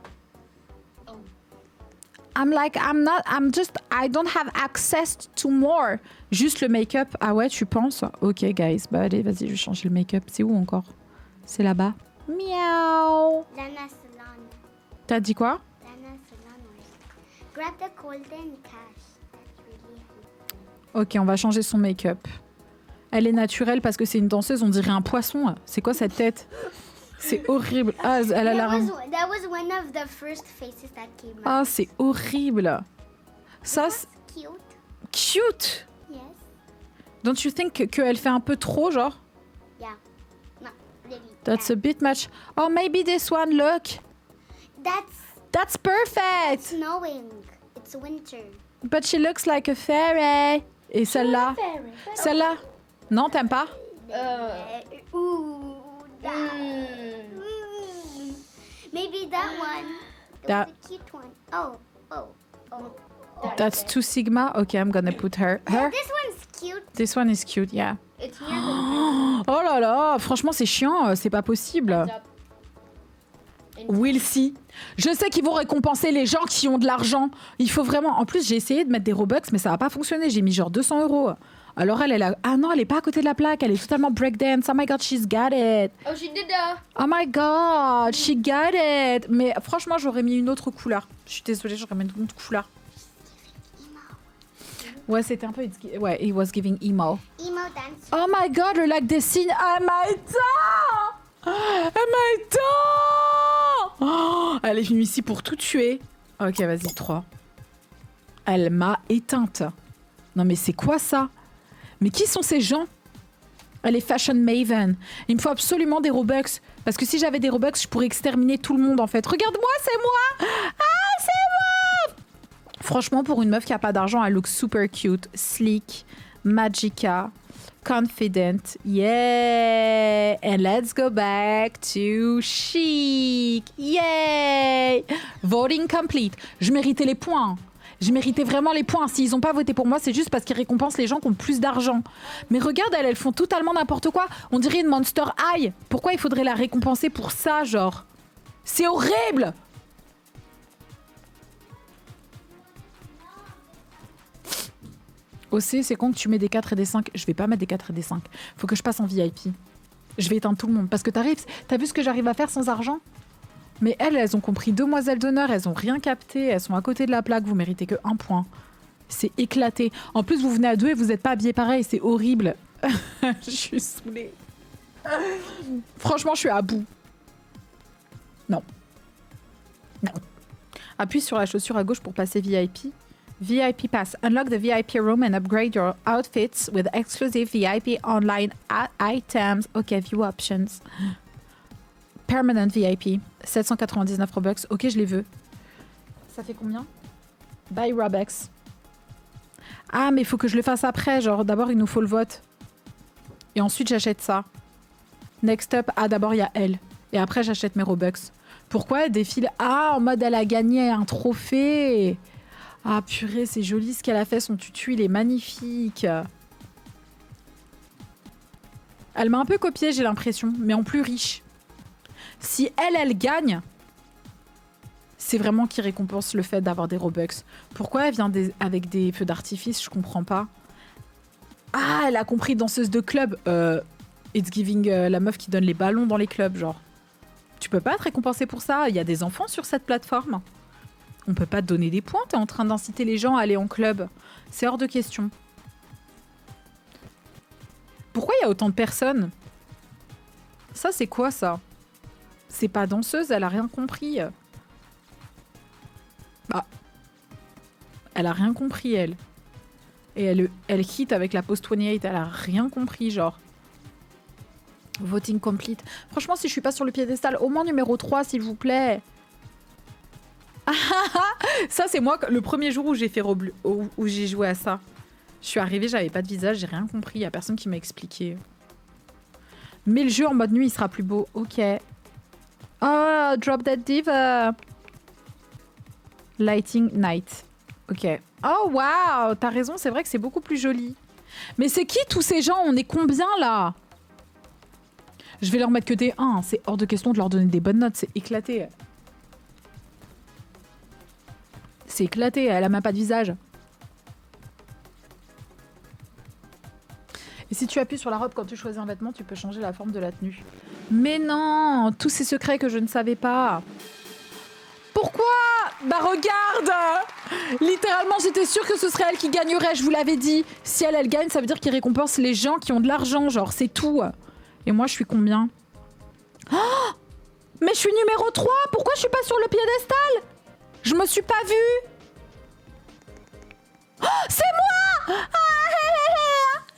I don't have access to more. Juste le make-up. Ah ouais, tu penses? Ok, guys. Bah allez, vas-y, je vais changer le make-up. C'est où encore? C'est là-bas. Miaou. Lana Salon. T'as dit quoi? Lana Salon. Grab the golden cash. That's really helpful. Ok, on va changer son make-up. Elle est naturelle parce que c'est une danseuse, on dirait un poisson. C'est quoi cette tête? C'est horrible. Ah, elle a l'air... That was one of the first faces that came out. Ah, c'est horrible. Ça, c'est Cute. cute. Yes. Don't you think qu'elle fait un peu trop, genre? Yeah. No, really. That's a bit much. Oh, maybe this one, look. That's Perfect. snowing. It's winter. But she looks like a fairy. Et celle-là? Celle-là? Non, t'aimes pas? Ooh. That. Maybe that one. That- Was a cute one. Oh. That's too Sigma. Okay, I'm gonna put her. Her? This one's cute. This one is cute, yeah. It's near the Oh là là, franchement, c'est chiant, c'est pas possible. We'll see. Je sais qu'ils vont récompenser les gens qui ont de l'argent. Il faut vraiment... En plus, j'ai essayé de mettre des Robux, mais ça va pas fonctionner. J'ai mis genre 200 €. Alors elle a... Ah non, elle est pas à côté de la plaque. Elle est totalement breakdance. Oh my god, she's got it. Oh, she did that. Oh my god, she got it. Mais franchement, j'aurais mis une autre couleur. Je suis désolée, j'aurais mis une autre couleur. Ouais, c'était un peu... Ouais, it was giving emo. Emo no dance. Oh my god, le lac des cygnes. Elle m'a éteint. Elle m'a éteint. Oh, elle est venue ici pour tout tuer. Ok, vas-y, 3. Elle m'a éteinte. Non mais c'est quoi ça? Mais qui sont ces gens? Elle est fashion maven. Il me faut absolument des Robux. Parce que si j'avais des Robux, je pourrais exterminer tout le monde en fait. Regarde-moi, c'est moi. Ah, c'est moi. Franchement, pour une meuf qui a pas d'argent, elle look super cute, sleek, magica, confident. Yeah! And let's go back to chic. Yay! Voting complete. Je méritais les points. Je méritais vraiment les points. S'ils n'ont pas voté pour moi, c'est juste parce qu'ils récompensent les gens qui ont plus d'argent. Mais regarde, elles font totalement n'importe quoi. On dirait une Monster High. Pourquoi il faudrait la récompenser pour ça, genre? C'est horrible! OC, c'est con que tu mets des 4 et des 5. Je vais pas mettre des 4 et des 5. Faut que je passe en VIP. Je vais éteindre tout le monde. Parce que t'as vu ce que j'arrive à faire sans argent? Mais elles ont compris Demoiselle d'honneur. Elles ont rien capté. Elles sont à côté de la plaque. Vous méritez que 1 point. C'est éclaté. En plus, vous venez à 2 et vous n'êtes pas habillés pareil. C'est horrible. Je suis saoulée. Franchement, je suis à bout. Non. Non. Appuie sur la chaussure à gauche pour passer VIP. VIP Pass. Unlock the VIP room and upgrade your outfits with exclusive VIP online items. Ok, view options. Permanent VIP. 799 Robux. Ok, je les veux. Ça fait combien? Buy Robux. Ah, mais il faut que je le fasse après. Genre, d'abord, il nous faut le vote. Et ensuite, j'achète ça. Next up. Ah, d'abord, il y a elle. Et après, j'achète mes Robux. Pourquoi elle défile? Ah, en mode, elle a gagné un trophée. Ah purée, c'est joli ce qu'elle a fait, son tutu, il est magnifique. Elle m'a un peu copié, j'ai l'impression, mais en plus riche. Si elle gagne, c'est vraiment qui récompense le fait d'avoir des Robux. Pourquoi elle vient avec des feux d'artifice? Je comprends pas. Ah, elle a compris, danseuse de club. It's giving la meuf qui donne les ballons dans les clubs, genre. Tu peux pas être récompensée pour ça, il y a des enfants sur cette plateforme. On peut pas te donner des points, t'es en train d'inciter les gens à aller en club. C'est hors de question. Pourquoi il y a autant de personnes? Ça, c'est quoi, ça? C'est pas danseuse, elle a rien compris. Bah. Elle a rien compris, elle. Et elle quitte avec la pause 28, elle a rien compris, genre. Voting complete. Franchement, si je suis pas sur le piédestal, au moins numéro 3, s'il vous plaît. Ça, c'est moi, le premier jour où j'ai fait où j'ai joué à ça. Je suis arrivée, j'avais pas de visage, j'ai rien compris. Il y a personne qui m'a expliqué. Mais le jeu en mode nuit, il sera plus beau. Ok. Oh, Drop Dead Diva. Lighting Night. Ok. Oh, waouh, t'as raison, c'est vrai que c'est beaucoup plus joli. Mais c'est qui tous ces gens? On est combien là? Je vais leur mettre que des 1. C'est hors de question de leur donner des bonnes notes, c'est éclaté. C'est éclaté, elle a même pas de visage. Et si tu appuies sur la robe quand tu choisis un vêtement, tu peux changer la forme de la tenue. Mais non, tous ces secrets que je ne savais pas. Pourquoi? Bah regarde! Littéralement, j'étais sûre que ce serait elle qui gagnerait, je vous l'avais dit. Si elle gagne, ça veut dire qu'il récompense les gens qui ont de l'argent, genre, c'est tout. Et moi, je suis combien? Oh, mais je suis numéro 3! Pourquoi je suis pas sur le piédestal? Je me suis pas vue. Oh, c'est moi!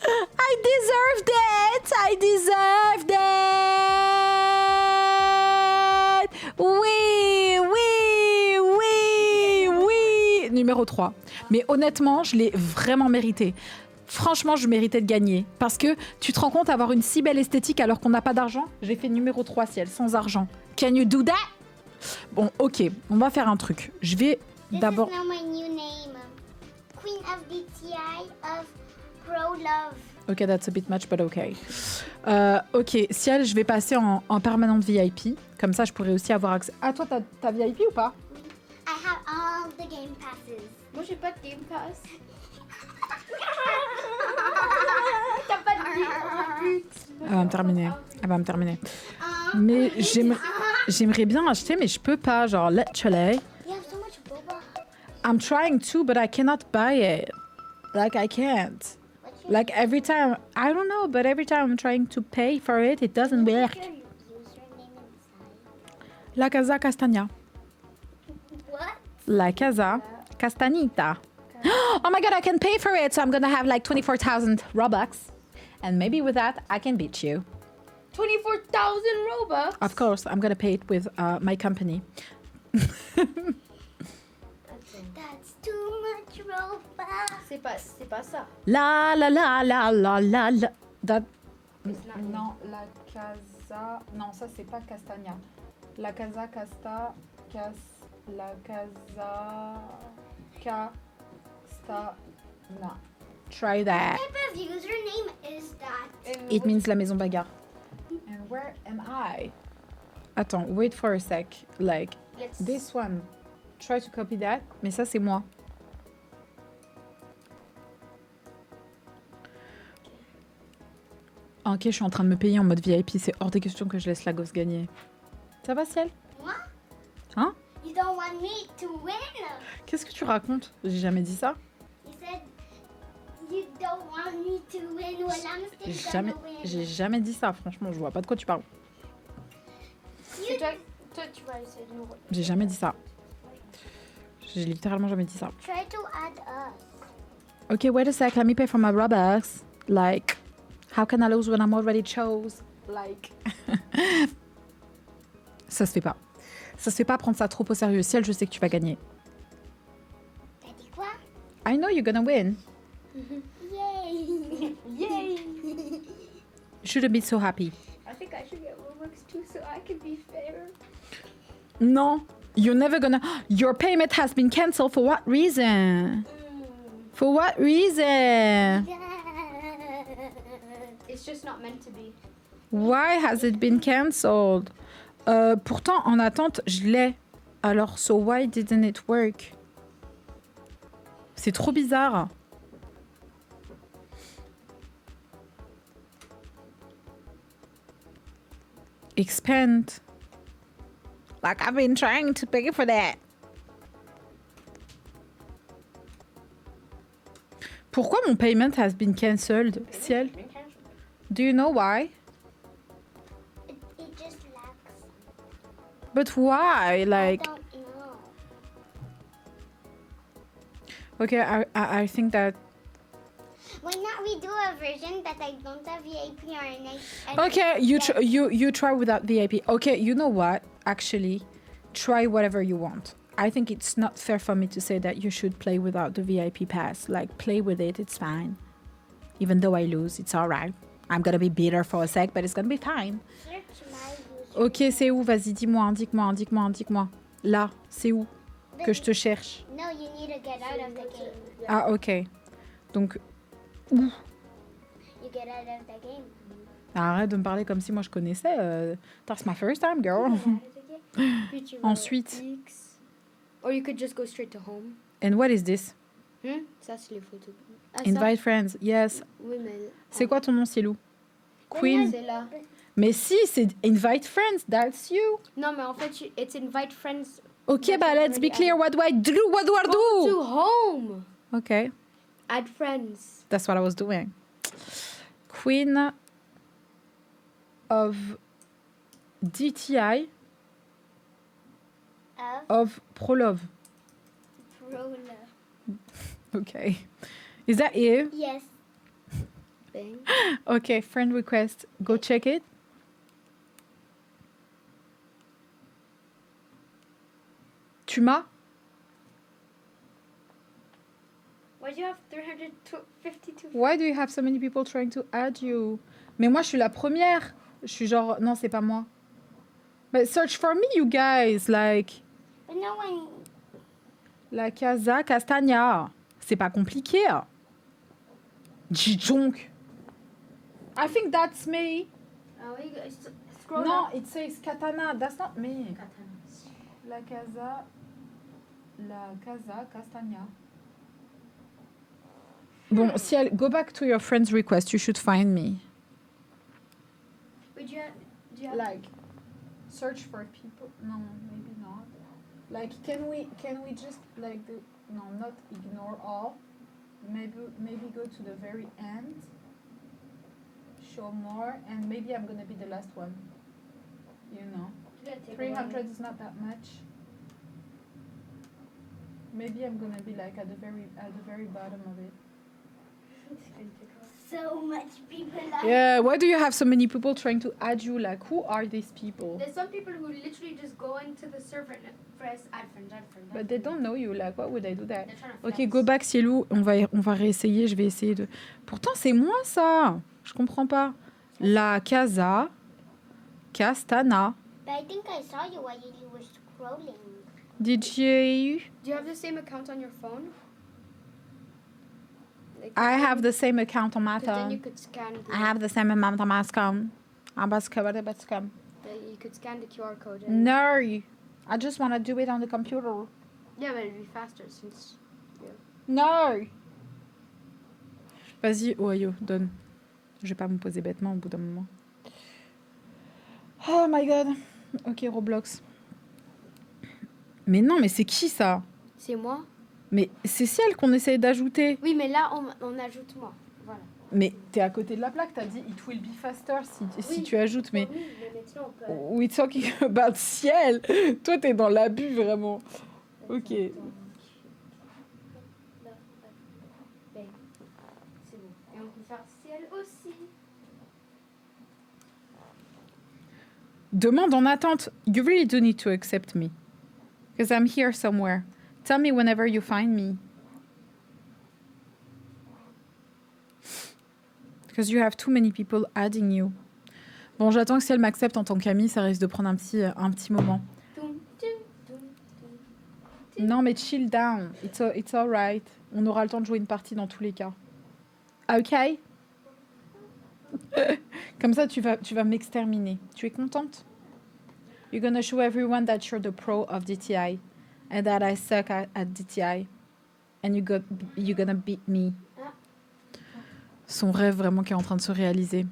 I deserved it! I deserved it! Oui, oui, oui, oui! Numéro 3. Mais honnêtement, je l'ai vraiment mérité. Franchement, je méritais de gagner. Parce que tu te rends compte avoir une si belle esthétique alors qu'on n'a pas d'argent? J'ai fait numéro 3 ciel, sans argent. Can you do that? Bon, ok, on va faire un truc. Je vais d'abord... This is now my new name. Queen of DTI of Pro Love. Ok, that's a bit much, but ok. Ok, Ciel, je vais passer en permanente VIP. Comme ça, je pourrais aussi avoir accès... Ah, toi, t'as VIP ou pas? I have all the game passes. Moi, j'ai pas de Game Pass. T'as pas de Elle va me terminer. Elle va me terminer. Mais j'aimerais bien acheter, mais je peux pas. Genre, literally. You have so much boba. I'm trying to, but I cannot buy it. Like, I can't. But Like every time, I don't know, but every time I'm trying to pay for it, it doesn't work. Your username inside. La Casa Castagna. What? La Casa Castanita. Oh my god, I can pay for it, so I'm gonna have like 24,000 Robux. And maybe with that, I can beat you. 24,000 Robux. Of course, I'm gonna pay it with my company. That's too much Robux. C'est pas ça. La la la la la la la. That... It's not Non, la Casa... Non, ça c'est pas Castagna. La Casa Casta... La Casa... Castana. Try that. What type of username is that? It means la maison bagarre. And where am I? Attends, wait for a sec. Like, Let's... this one. Try to copy that. Mais ça, c'est moi. Ok, je suis en train de me payer en mode VIP. C'est hors des questions que je laisse la gosse gagner. Ça va, Ciel? Moi? Hein? You don't want me to win? Qu'est-ce que tu racontes? J'ai jamais dit ça. You said you don't want me to win when I'm still gonna win. J'ai jamais dit ça. Franchement, je vois pas de quoi tu parles. C'est toi, tu vas essayer de nous... J'ai jamais dit ça. J'ai littéralement jamais dit ça. Try to add us. Okay, wait a sec. Let me pay for my Robux. Like, how can I lose when I'm already chose? Like... Ça se fait pas. Ça se fait pas prendre ça trop au sérieux. Ciel, je sais que tu vas gagner. T'as dit quoi? I know you're gonna win. Yay! Yay! You shouldn't be so happy. I think I should get Robux too so I can be fair. No, you're never gonna... Your payment has been cancelled. For what reason? For what reason? It's just not meant to be. Why has it been cancelled? Pourtant, en attente, je l'ai. Alors, so why didn't it work? C'est trop bizarre. Expand. Like, I've been trying to pay for that. Pourquoi mon payment has been cancelled? Ciel, do you know why? It just lags. But why? Like, I don't know. okay, I think that... Why not we do a version that I don't have VIP or an Okay, you try without VIP. Okay, you know what? Actually, try whatever you want. I think it's not fair for me to say that you should play without the VIP pass. Like, play with it, it's fine. Even though I lose, it's alright. I'm gonna be bitter for a sec, but it's gonna be fine. Search my user. Ok, c'est où? Vas-y, dis-moi, indique-moi. Là, c'est où que je te cherche? No, you need to get out of the game. Ah, ok. Donc, You get out of the game. arrête de me parler comme si moi je connaissais. That's my first time, girl. Ensuite. X. Or you could just go straight to home. And what is this? Ça, c'est les photos. Ah, Invite friends, yes. Ça? Oui, mais... C'est quoi ton nom, Cielou? Queen. C'est là. Mais si, c'est invite friends, that's you. Non, mais en fait, it's invite friends. Ok, bah let's be clear. What do I do? What do I Go do? to home. Okay, Add friends. that's what I was doing. Queen of DTI of Prolove. Roller. Okay. Is that you? Yes. Bang. Okay, friend request. Go check it. Tu m'as? Why do you have 352? Why do you have so many people trying to add you? Mais moi, je suis la première. Je suis genre, non, c'est pas moi. But search for me, you guys. Like, But no one. la Casa Castagna. C'est pas compliqué. Dis donc. I think that's me. Ah oui, scroll No, up. it says Katana. That's not me. La Casa Castagna. Bon, Ciel, go back to your friend's request. You should find me. Would you have, do you have Like, search for people. No, maybe not. Like, can we just like do? No, not ignore all. maybe go to the very end. Show more, and maybe I'm gonna be the last one. You know, 300 is not that much. Maybe I'm gonna be like at the very bottom of it. So much people like. Yeah, why do you have so many people trying to add you? Like, who are these people? There's some people who literally just go into the server and press add friend. But they don't know you. Like, why would I do that? They're trying to Ok, flex. go back, Cielou. On va réessayer. Je vais essayer de. Pourtant, c'est moi ça. Je comprends pas. La Casa Castana. But I think I saw you while you were scrolling. DJ. Do you have the same account on your phone? Like, I have the same account on my 'cause then you phone. could scan the, I have the same amount on my phone. you could scan the QR code. And, No. I just want to do it on the computer. Yeah, but it'd be faster since. No. Vas-y, Ohio, donne. Je vais pas me poser bêtement au bout d'un moment. Oh my god. Ok, Roblox. Mais non, mais c'est qui ça? C'est moi. Mais c'est Ciel qu'on essaye d'ajouter. Oui, mais là on ajoute moi. Voilà. Mais t'es à côté de la plaque, t'as dit it will be faster si tu ajoutes. Mais Oui, mais maintenant on peut. we talking about Ciel. Toi, t'es dans l'abus vraiment. Ok. C'est bon. Et on peut faire ciel aussi. Demande en attente. You really do need to accept me. Because I'm here somewhere. Tell me whenever you find me. Because you have too many people adding you. Bon, j'attends que si elle m'accepte en tant qu'amie, ça risque de prendre un petit moment. Toum, toum, toum, toum. Non, mais chill down. It's alright. On aura le temps de jouer une partie dans tous les cas. Ok? Comme ça, tu vas m'exterminer. Tu es contente? You're gonna show everyone that you're the pro of DTI. And that I suck at DTI. And you're gonna beat me. Son rêve vraiment qui est en train de se réaliser.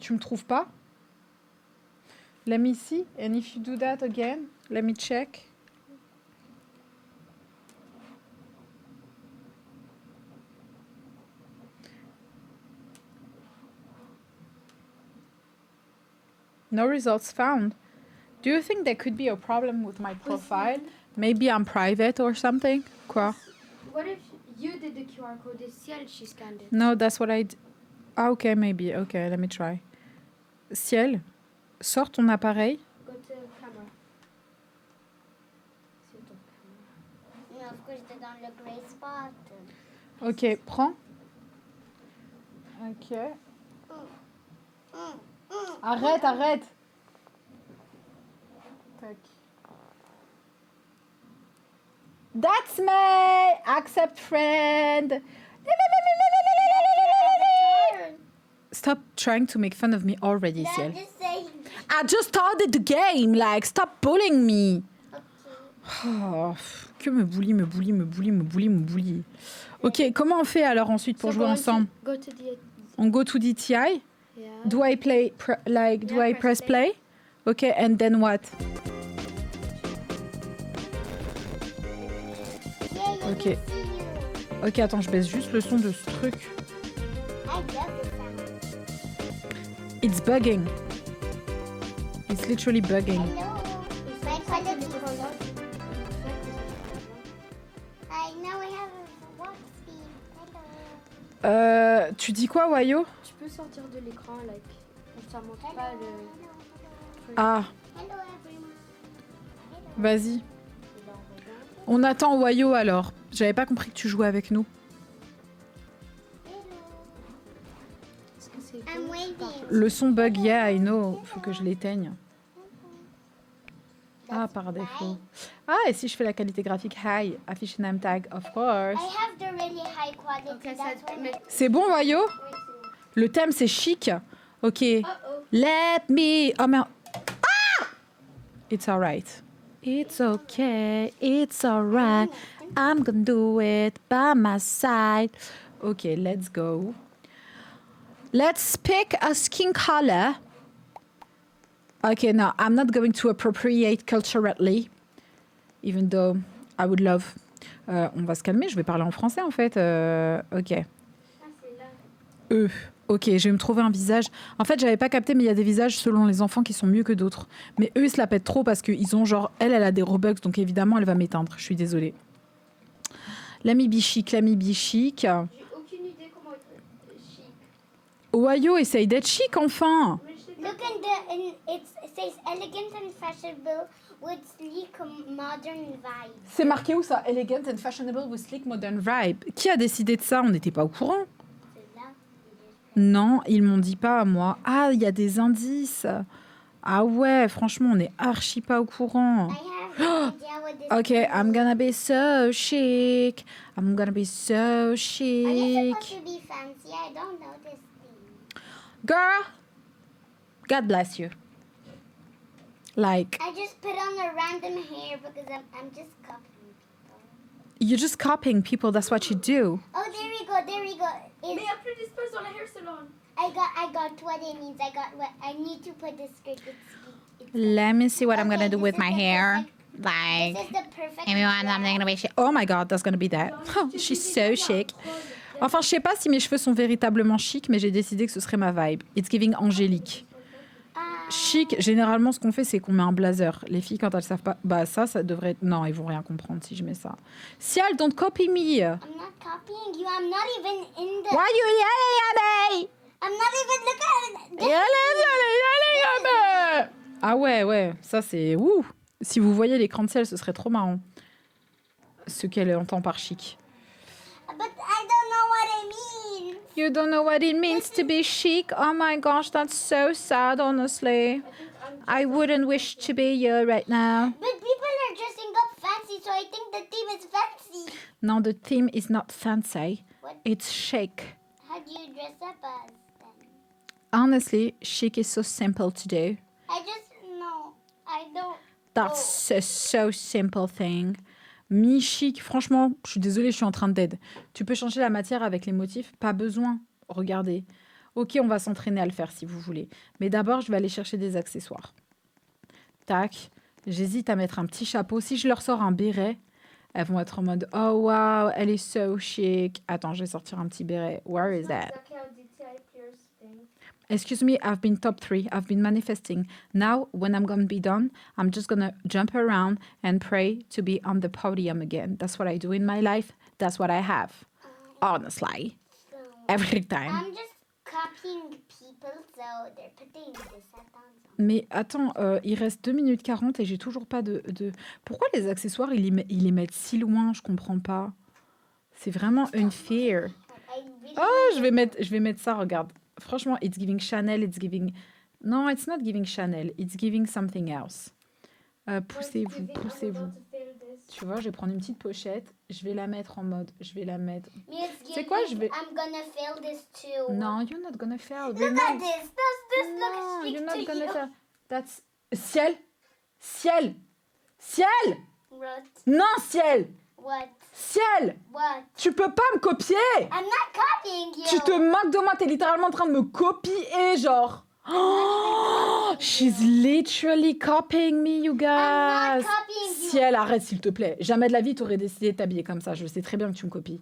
Tu me trouves pas? Let me see. And if you do that again, let me check. No results found. Do you think there could be a problem with my profile? Maybe I'm private or something? Quoi? What if you did the QR code et Ciel, she scanned it? No, that's what I... Ah, okay, maybe. Okay, let me try. Ciel, sors ton appareil. Go to camera. C'est ton camera. No, of course, they're dans le gray spot. Ok, prends. Ok. Arrête. Tac. That's me! Accept friend! Stop trying to make fun of me already, I'm Ciel. just saying. I just started the game! Like, stop bullying me! Okay. Oh, que me bully. Ok, comment on fait alors ensuite pour So jouer go ensemble? Go to the. On go to DTI? Yeah. Do I play, do Yeah, I press play? Okay, and then what? Yeah, you Okay. can see you. Ok, attends, je baisse juste le son de ce truc. I love the sound. It's bugging. It's literally bugging. Hello. My color is I know I have a walk speed. Hello. Tu dis quoi, Wayo? Tu peux sortir de l'écran, like. Ça montre pas le. Ah, Hello, everyone. vas-y. On attend Wayo alors. J'avais pas compris que tu jouais avec nous. Est-ce que c'est I'm waiting. Le son bug, yeah, I know. Faut que je l'éteigne. Ah, par défaut. Ah, et si je fais la qualité graphique high, affiche name tag, of course. I have the really high quality. Okay, That's ça. why Mais. C'est bon, Wayo? Le thème, c'est chic. Ok. Oh. Let me... Oh, merde. Ah! It's alright. It's okay. It's alright. I'm gonna do it by my side. Okay, let's go. Let's pick a skin color. Okay, no, I'm not going to appropriate culturally. Even though I would love. On va se calmer, je vais parler en français en fait. Ok. Ok, je vais me trouver un visage. En fait, j'avais pas capté, mais il y a des visages selon les enfants qui sont mieux que d'autres. Mais eux, ils se la pètent trop parce qu'ils ont genre. Elle a des Robux, donc évidemment, elle va m'éteindre. Je suis désolée. L'ami bichic. J'ai aucune idée comment être chic. Ohio, essaye d'être chic enfin. Mais je sais pas. Look it says elegant and fashionable with sleek modern vibe. C'est marqué où ça? Elegant and fashionable with sleek modern vibe. Qui a décidé de ça? On n'était pas au courant. C'est là. Non, ils m'ont dit pas à moi. Ah, il y a des indices. Ah ouais, franchement, on est archi pas au courant. I have no idea what this Okay, I'm gonna be so chic. I'm gonna be so Are you chic. supposed to be fancy? I don't know this thing. Girl, God bless you. Like, I just put on a random hair because I'm just copying people. you're just copying people. That's what you do. Oh, there we go. There we go. Mais il n'y a plus d'espace dans la hair salon. I got what it means. I need to put the skirt. Let me see what I'm gonna do Okay, with this my is the hair. This Like, is the perfect. everyone, I'm dress. gonna be chic. Oh my God, that's gonna be that. She's so chic. Enfin, je sais pas si mes cheveux sont véritablement chic, mais j'ai décidé que ce serait ma vibe. It's giving angélique. Chic, généralement, ce qu'on fait, c'est qu'on met un blazer. Les filles, quand elles savent pas, bah ça devrait être... Non, ils vont rien comprendre si je mets ça. Ciel, don't copy me. I'm not copying you. I'm not even in the. Why you yelling at me? I'm not even looking at it. Yelling at me. Ah ouais, ça c'est... Ouh. Si vous voyez l'écran de ciel, ce serait trop marrant. Ce qu'elle entend par chic. But I don't know what it means. You don't know what it means to be chic? Oh my gosh, that's so sad, honestly. I wouldn't wish to be you right now. But people are dressing up fancy, so I think the theme is fancy. No, the theme is not fancy. What? It's chic. How do you dress up as then? Honestly, chic is so simple to do. I just no. I don't. That's a so simple thing. Mi-chic, franchement, je suis désolée, je suis en train de dead. Tu peux changer la matière avec les motifs? Pas besoin. Regardez. Ok, on va s'entraîner à le faire si vous voulez. Mais d'abord, je vais aller chercher des accessoires. Tac. J'hésite à mettre un petit chapeau. Si je leur sors un béret, elles vont être en mode « Oh, wow, elle est so chic. » Attends, je vais sortir un petit béret. Where is that? Excuse me, I've been top 3. I've been manifesting. Now, when I'm going to be done, I'm just going to jump around and pray to be on the podium again. That's what I do in my life. That's what I have. Honestly. So, Every time. I'm just copying people, so they're putting this hat on. Mais attends, il reste 2 minutes 40 et j'ai toujours pas de... Pourquoi les accessoires, ils les mettent si loin? Je comprends pas. C'est vraiment unfair. I really Oh, je vais mettre ça, regarde. Franchement, it's giving Chanel, it's giving... No, it's not giving Chanel, it's giving something else. Poussez-vous. Tu vois, je vais prendre une petite pochette, je vais la mettre en mode... Je vais la mettre... C'est quoi, je vais... I'm gonna fail this too. Non, you're not gonna fail. Look at this. Does this No, look you're chic not to gonna you? fail. That's... Ciel! Ciel! Ciel! What? Non, Ciel! What? Ciel! What? Tu peux pas me copier! I'm not copying you. Tu te moques de moi, t'es littéralement en train de me copier, genre. Oh, she's literally copying me, you I'm guys. not copying you. Ciel, arrête s'il te plaît. Jamais de la vie t'aurais décidé de t'habiller comme ça. Je sais très bien que tu me copies.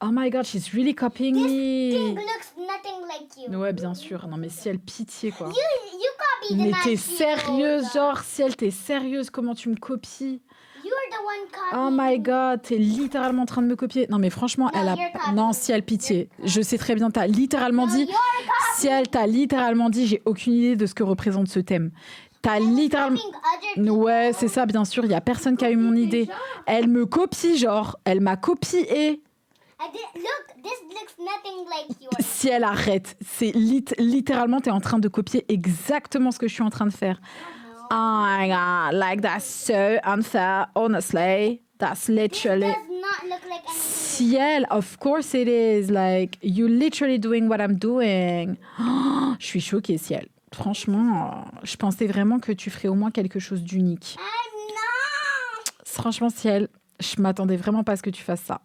Oh my god, she's really copying Thing me. looks nothing like you. Ouais, bien sûr. Non mais Ciel, pitié quoi. You copied Mais my t'es shoes. sérieuse, genre Ciel, t'es sérieuse. Comment tu me copies? You're the one copying. Oh my god, t'es littéralement en train de me copier. Non mais franchement, No, elle a... you're copying. Non, Ciel, pitié. Je sais très bien, t'as littéralement No, dit... you're copying. Ciel, t'as littéralement dit, j'ai aucune idée de ce que représente ce thème. T'as littéralement... Copying other people. Ouais, c'est ça, bien sûr. Il y a personne qui a eu mon idée. Elle me copie, genre. Elle m'a copié. Look, this looks nothing like yours. Si elle arrête, c'est littéralement, t'es en train de copier exactement ce que je suis en train de faire. Oh my god, like that's so unfair, honestly. That's literally... Does not look like anything. Ciel, of course it is. Like, you literally doing what I'm doing. Oh, je suis choquée, Ciel. Franchement, je pensais vraiment que tu ferais au moins quelque chose d'unique. I'm not. Franchement, Ciel, je m'attendais vraiment pas à ce que tu fasses ça.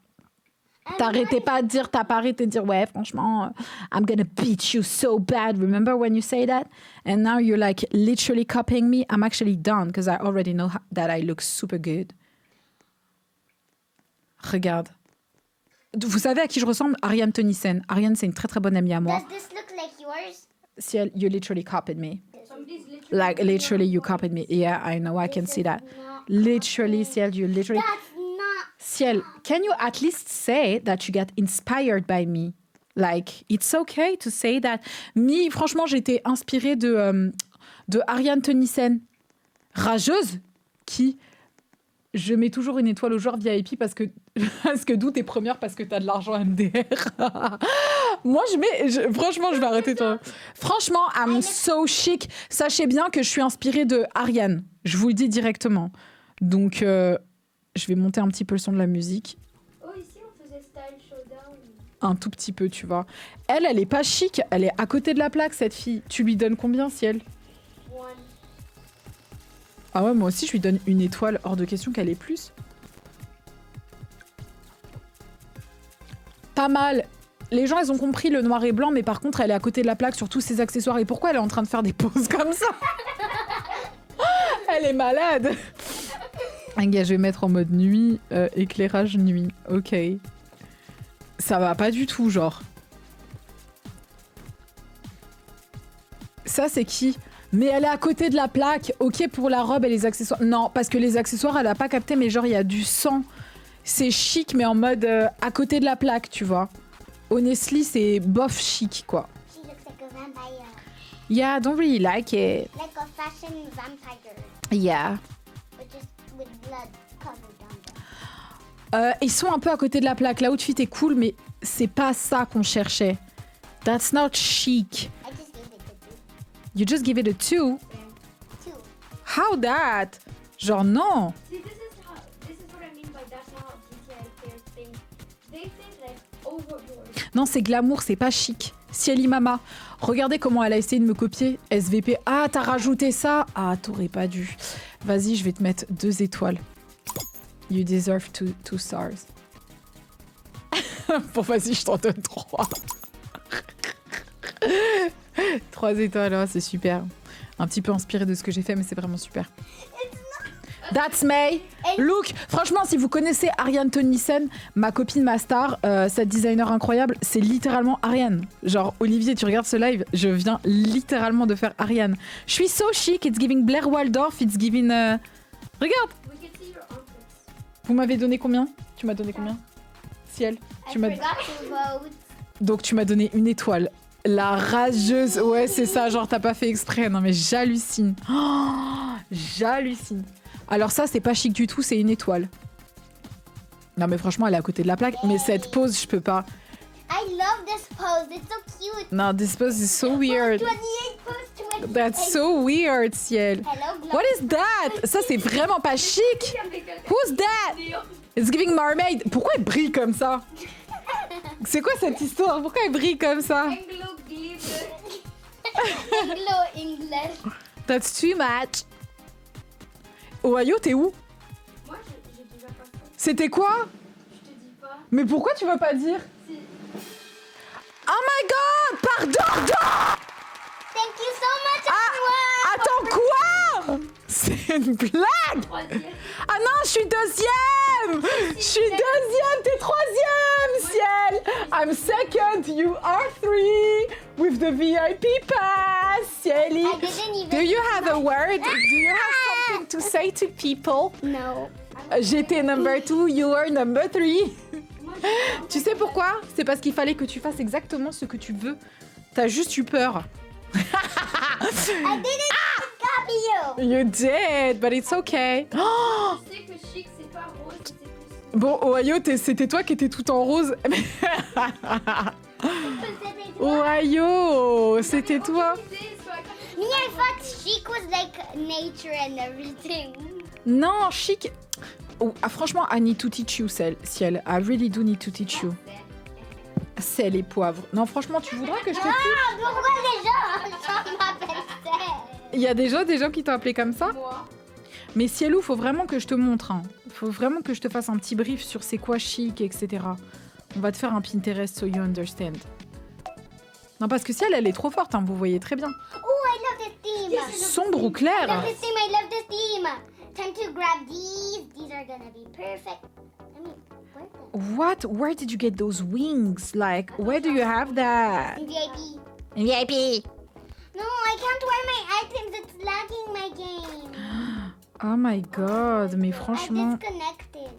T'arrêtais pas de dire, t'as pas arrêté de dire, ouais, franchement, I'm gonna beat you so bad. Remember when you say that? And now you're like literally copying me. I'm actually done because I already know that I look super good. Regarde. Vous savez à qui je ressemble? Ariane Tonissen. Ariane, c'est une très très bonne amie à moi. Does this look like yours? Si elle, you literally copied me. Somebody's literally Like literally you copied me. Yeah, I know, I can see that. Literally, Ciel, you literally... That's not. Ciel, can you at least say that you got inspired by me? Like, it's okay to say that. Me, franchement, j'ai été inspirée de Ariane Tonissen. Rageuse, qui... Je mets toujours une étoile au joueur VIP parce que d'où t'es première parce que t'as de l'argent MDR. Moi, franchement, je vais arrêter toi. Franchement, I'm so chic. Sachez bien que je suis inspirée de Ariane. Je vous le dis directement. Donc, je vais monter un petit peu le son de la musique. Oh, ici, on faisait Style Showdown. Un tout petit peu, tu vois. Elle est pas chic. Elle est à côté de la plaque, cette fille. Tu lui donnes combien, Ciel? One. Ah ouais, moi aussi, je lui donne une étoile. Hors de question qu'elle ait plus. Pas mal. Les gens, ils ont compris le noir et blanc, mais par contre, elle est à côté de la plaque sur tous ses accessoires. Et pourquoi elle est en train de faire des poses comme ça? Elle est malade. Un gars, je vais mettre en mode nuit, éclairage nuit. Ok. Ça va pas du tout, genre. Ça, c'est qui? Mais elle est à côté de la plaque. Ok pour la robe et les accessoires. Non, parce que les accessoires, elle a pas capté, mais genre, il y a du sang. C'est chic, mais en mode à côté de la plaque, tu vois. Honestly, c'est bof chic, quoi. She looks like a vampire. Yeah, I don't really like it. Like a fashion vampire. Yeah. With blood covered on them. Ils sont un peu à côté de la plaque. L'outfit est cool, mais c'est pas ça qu'on cherchait. That's not chic. I just gave it to two. You just give it a 2? Two. How that? Genre, non. See, this is what I mean by that's not how GTI players think. They think like overboard. Non, c'est glamour, c'est pas chic. Cieli Mama, regardez comment elle a essayé de me copier. SVP. Ah, t'as rajouté ça? Ah, t'aurais pas dû. Vas-y, je vais te mettre 2 étoiles. You deserve 2 stars. Bon, vas-y, je t'en donne 3. 3 étoiles, hein, c'est super. Un petit peu inspiré de ce que j'ai fait, mais c'est vraiment super. That's May. Look, franchement, si vous connaissez Ariane Tonissen, ma copine, ma star, cette designer incroyable, c'est littéralement Ariane. Genre, Olivier, tu regardes ce live, je viens littéralement de faire Ariane. Je suis so chic, it's giving Blair Waldorf, it's giving... Regarde. We can see your armpits. Vous m'avez donné combien? Tu m'as donné combien? Ciel. Tu I m'as... forgot to vote. Donc tu m'as donné une étoile. La rageuse. Ouais, c'est ça, genre t'as pas fait exprès. Non mais j'hallucine. Oh, j'hallucine. Alors ça, c'est pas chic du tout, c'est une étoile. Non mais franchement, elle est à côté de la plaque. Mais cette pose, je peux pas. I love this pose. It's so cute. Non, this pose is so weird. Pose 28, pose 28. That's so weird, Ciel. Hello, Glow. What is that? Ça, c'est vraiment pas chic. Who's that? It's giving mermaid. Pourquoi elle brille comme ça? C'est quoi cette histoire? Pourquoi elle brille comme ça? Anglo glitter. Glow English. That's too much. Ohio, t'es où? Moi, j'ai déjà pas fait. C'était quoi? Je te dis pas. Mais pourquoi tu veux pas dire? Si. Oh my god! Pardon! Thank you so much, everyone. Attends, quoi? C'est une blague! Troisième. Ah non, je suis deuxième! Je suis deuxième, t'es troisième, Ciel! I'm second, you are 3 with the VIP pass, Cieli! I didn't even. Do you have a word? Do you have something to say to people? No. J'étais number 2, you are number 3. Tu sais pourquoi? C'est parce qu'il fallait que tu fasses exactement ce que tu veux. T'as juste eu peur. I didn't copy you. You did, but it's okay. Oh, Tu sais que chic, c'est pas rose, c'est plus. bon, Ohio, c'était toi qui étais tout en rose. Ohio, c'était toi. Me, I thought chic was like nature and everything. Non, chic. Oh, ah, franchement, I need to teach you, Ciel. I really do need to teach you. Sel et poivre. Non, franchement, tu voudras que je te teach? Ah, pourquoi les gens m'appellent Sel? Il y a des gens qui t'ont appelé comme ça? Moi. Mais Cielou, faut vraiment que je te montre. Hein. Faut vraiment que je te fasse un petit brief sur c'est quoi chic, etc. On va te faire un Pinterest so you understand. Non, parce que si elle est trop forte, hein, vous voyez très bien. Oh, I love this theme. Sombre ou I clair? love this theme. I love this theme. Time to grab these. These are gonna be perfect. I mean, where the What? Where did you get those wings? Like, where do you have that? VIP? VIP. No, I can't wear my items. It's lagging my game. Oh my god, mais I franchement, disconnected.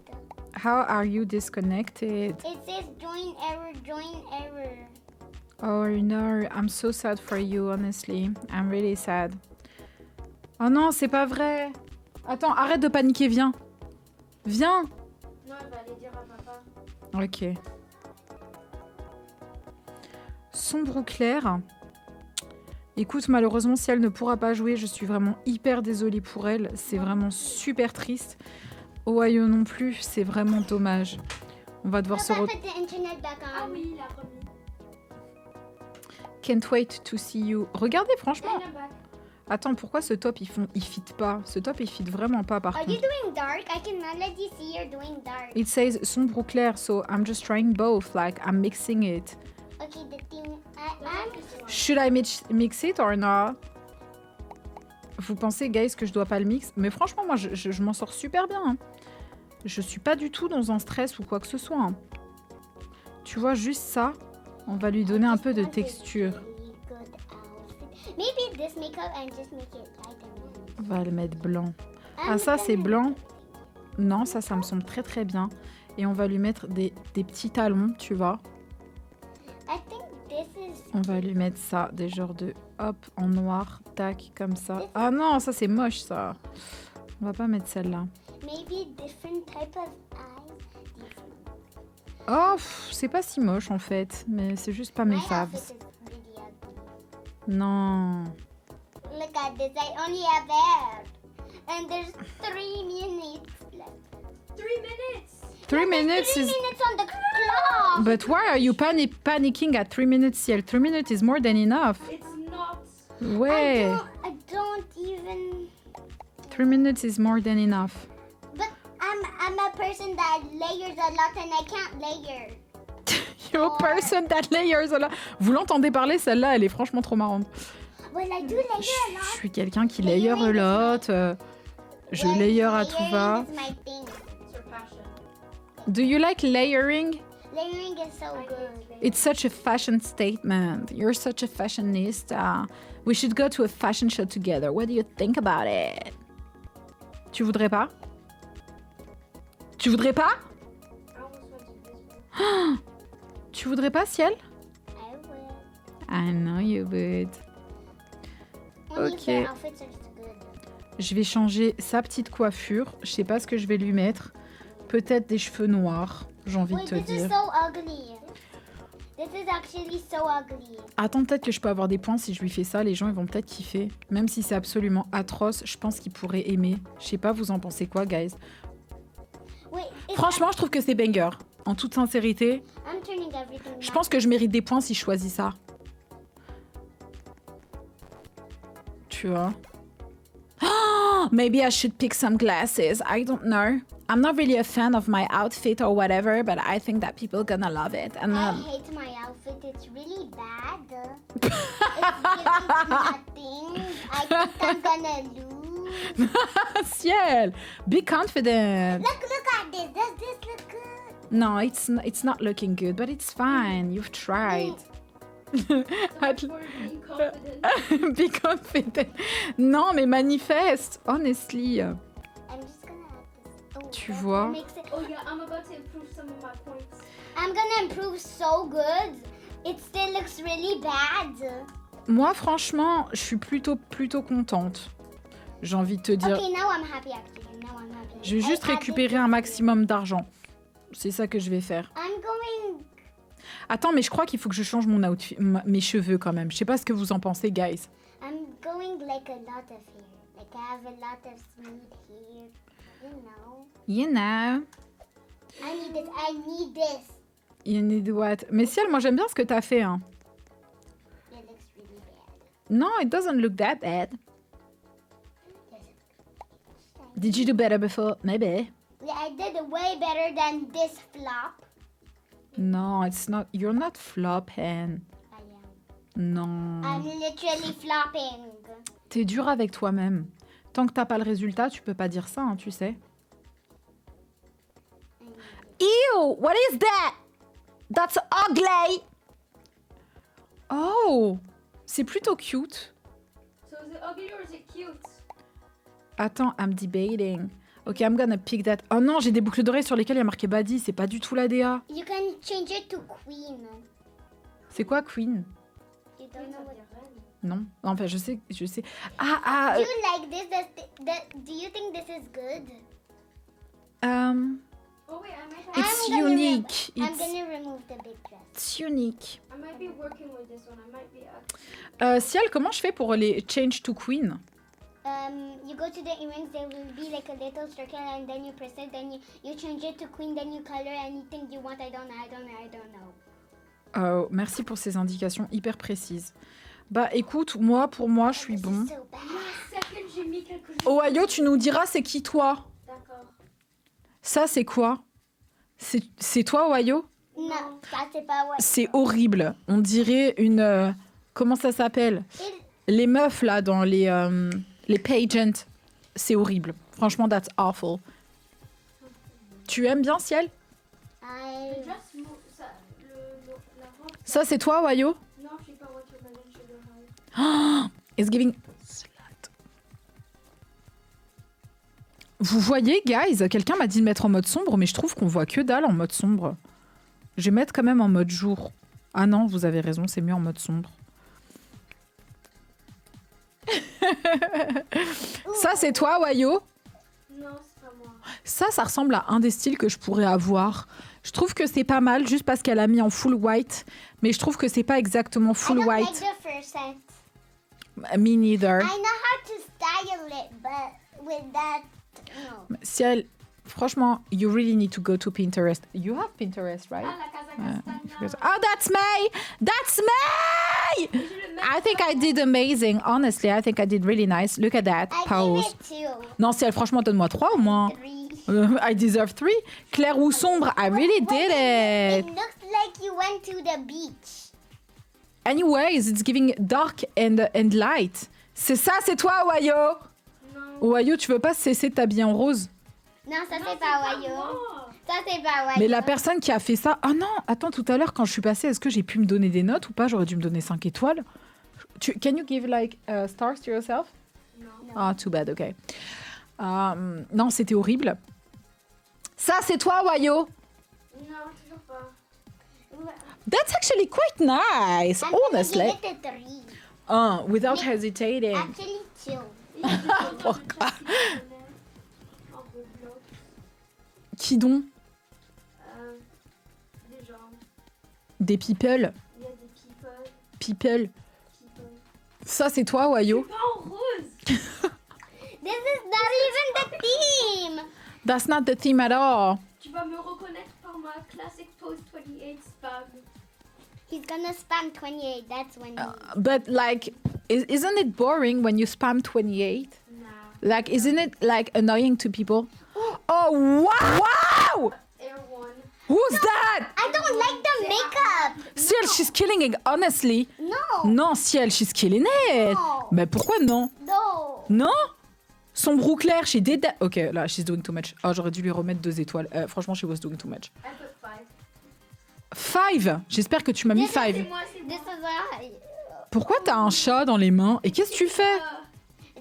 how are you disconnected? It says join error, join error. Oh no, I'm so sad for you, honestly. I'm really sad. Oh non, c'est pas vrai. Attends, arrête de paniquer, viens. Viens. Non, elle va aller dire à papa. Ok. Sombre ou clair? Écoute, malheureusement, si elle ne pourra pas jouer, je suis vraiment hyper désolée pour elle. C'est vraiment super triste. Ohio non plus, c'est vraiment dommage. On va devoir se Papa, retrouver. put the internet back on. Ah oui, il a remis. Can't wait to see you. Regardez, franchement. Dana back. Attends, pourquoi ce top, il fit pas? Ce top, il fit vraiment pas, par Are you contre. doing dark? I can already see you're doing dark. It says sombre ou clair, so I'm just trying both. Like, I'm mixing it. Okay, the thing. I'm. Should I mix it or not? Vous pensez, guys, que je dois pas le mix? Mais franchement, moi, je m'en sors super bien. Hein. Je suis pas du tout dans un stress ou quoi que ce soit. Hein. Tu vois, juste ça, on va lui donner un peu de texture. Maybe this makeup and just make it light and On va le mettre blanc. Ah, I'm ça, c'est gonna- blanc. Non, ça me semble très très bien. Et on va lui mettre des petits talons, tu vois. I think this is. On va lui mettre ça, des genres de hop, en noir, tac, comme ça. Ah non, ça c'est moche, ça. On va pas mettre celle-là. Maybe different type of eyes. Oh, pff, c'est pas si moche en fait, mais c'est juste pas mes My faves. outfit is really ugly. Non. Look at this. I only have hair. And there's 3 minutes left. 3 minutes! 3 minutes 3 is... minutes on the clock. But why are you panicking at 3 minutes, Ciel? 3 minutes is more than enough. It's not. Ouais. I don't even. 3 minutes is more than enough. But I'm a person that layers a lot and I can't layer. You're a person that layers a lot. Vous l'entendez parler, celle-là, elle est franchement trop marrante. Well, I do layer a Je lot. suis quelqu'un qui layer a lot. Je Well, layer à tout va. layering is my thing. It's your passion. Do you like layering? Layering is so good. It's such a fashion statement. You're such a fashionista. We should go to a fashion show together. What do you think about it? Tu voudrais pas? Tu voudrais pas? I almost went to this one. Tu voudrais pas, Ciel? I will. I know you would. Only if Ok. their outfits are good. Je vais changer sa petite coiffure. Je sais pas ce que je vais lui mettre. Peut-être des cheveux noirs, j'ai envie de Wait, te this is dire. so ugly. This is actually so ugly. Attends, peut-être que je peux avoir des points si je lui fais ça. Les gens, ils vont peut-être kiffer. Même si c'est absolument atroce, je pense qu'ils pourraient aimer. Je sais pas, vous en pensez quoi, guys? Wait, is Franchement, je trouve que c'est banger. En toute sincérité, I'm turning everything. je back. pense que je mérite des points si je choisis ça. Tu vois? Maybe I should pick some glasses. I don't know. I'm not really a fan of my outfit or whatever, but I think that people gonna love it. And I hate my outfit. It's really bad. It's giving nothing. I think I'm gonna lose. Ciel, be confident. Look at this. Does this look good? No, it's not looking good, but it's fine. You've tried. At- For being confident. be confident. Non, mais manifeste, honestly. I'm just gonna add this. Oh, Tu that vois? makes it- Oh yeah, I'm about to improve some of my points. I'm gonna improve so good. It still looks really bad. Moi, franchement, je suis plutôt contente. J'ai envie de te dire. Okay, now I'm happy actually. Now I'm happy. Je vais juste I added récupérer this. un maximum d'argent. C'est ça que je vais faire. I'm going. Attends, mais je crois qu'il faut que je change mon outfit, mes cheveux quand même. Je sais pas ce que vous en pensez, guys. I'm going like a lot of hair. Like I have a lot of smooth hair. You know. You know. I need this. I need this. You need what? Mais Ciel, moi j'aime bien ce que t'as fait. Hein. It looks really bad. No, it doesn't look that bad. Yes. Did you do better before? Maybe. Yeah, I did way better than this flop. Non, it's not. You're not flopping. I am. Non. I'm literally flopping. T'es dur avec toi-même. Tant que t'as pas le résultat, tu peux pas dire ça, hein, tu sais. Ew, what is that? That's ugly. Oh, c'est plutôt cute. So is it ugly or is it cute? Attends, I'm debating. Ok, I'm gonna pick that. Oh non, j'ai des boucles d'oreilles sur lesquelles il y a marqué Badi. C'est pas du tout la DA. You can change it to queen. C'est quoi Queen? You don't know what. Non. Enfin, je sais. Ah. Do you like this? Do you think this is good? Oh wait, I might have. It's I'm gonna unique. I'm It's, gonna remove the big dress. it's unique. I might be working with this one. I might be. Ciel, comment je fais pour les change to Queen? You go to the earrings, there will be like a little circle, and then you press it, then you change it to queen, then you color anything you want. I don't know. Merci pour ces indications hyper précises. Bah écoute, pour moi, je suis This bon. is so bad. Second, j'ai mis quelque chose. Ohio, tu nous diras c'est qui toi? D'accord. Ça, c'est quoi? C'est toi, Ohio? No, ça c'est pas what. C'est horrible. On dirait une... comment ça s'appelle? Les meufs, là, dans les pageants. C'est horrible. Franchement, that's awful. Tu aimes bien, Ciel? Le I dress, ça, la robe. Ça, c'est toi, Ohio? Non, je sais pas watermelon sugar high. It's giving... Slut. Vous voyez, guys? Quelqu'un m'a dit de mettre en mode sombre, mais je trouve qu'on voit que dalle en mode sombre. Je vais mettre quand même en mode jour. Ah non, vous avez raison, c'est mieux en mode sombre. Ça, c'est toi, Ohio? Non, c'est pas moi. Ça ressemble à un des styles que je pourrais avoir. Je trouve que c'est pas mal, juste parce qu'elle a mis en full white. Mais je trouve que c'est pas exactement full don't like white. the first scent. Me neither. I know how to style it, but with that, no. Ciel, franchement, you really need to go to Pinterest. You have Pinterest, right? Ah, la casa castagna. Oh, that's May! That's May! Je le mets I think I did amazing. Honestly, I think I did really nice. Look at that I pose. give it two, Non, Ciel, franchement, donne-moi 3 au moins. 3. I deserve 3. Clair ou sombre, I really did It it. looks like you went to the beach. Anyways, it's giving dark and light. C'est ça, c'est toi, Ohio. Non. Ohio, tu veux pas cesser de t'habiller en rose? Non, ça Non, c'est pas Wayo. moi. Ça c'est pas Wayo. Mais la personne qui a fait ça... Ah non, attends, tout à l'heure, quand je suis passée, est-ce que j'ai pu me donner des notes ou pas? J'aurais dû me donner 5 étoiles. Can you give like stars to yourself? Non. Ah, too bad, ok. Non, c'était horrible. Ça, c'est toi, Ohio. Non, toujours pas. That's actually quite nice, I'm gonna honestly. give it a 3. Without hesitating. Actually, 2. Pourquoi? En Roblox. Qui donc? Des jambes. Des people. Il y a des people. People. Ça, c'est toi, Ohio. Pas en rose. This is not even the theme. That's not the theme at all. Tu vas me reconnaître par ma classic Pose 28 spam. He's gonna spam 28. That's when. But like, isn't it boring when you spam 28? Nah. Like, isn't it like annoying to people? Oh, wow! Air one. Who's that? I don't like the makeup. Ciel, she's killing it, honestly. No. Non, Ciel, she's killing it. No. Mais pourquoi non? No. Non? Sombre ou clair, she did that. Ok, là, she's doing too much. Oh, j'aurais dû lui remettre 2 étoiles. Franchement, she was doing too much. I put 5. 5. J'espère que tu m'as mis 5. C'est moi, c'est This moi. is Pourquoi t'as un chat dans les mains? Et qu'est-ce que tu fais?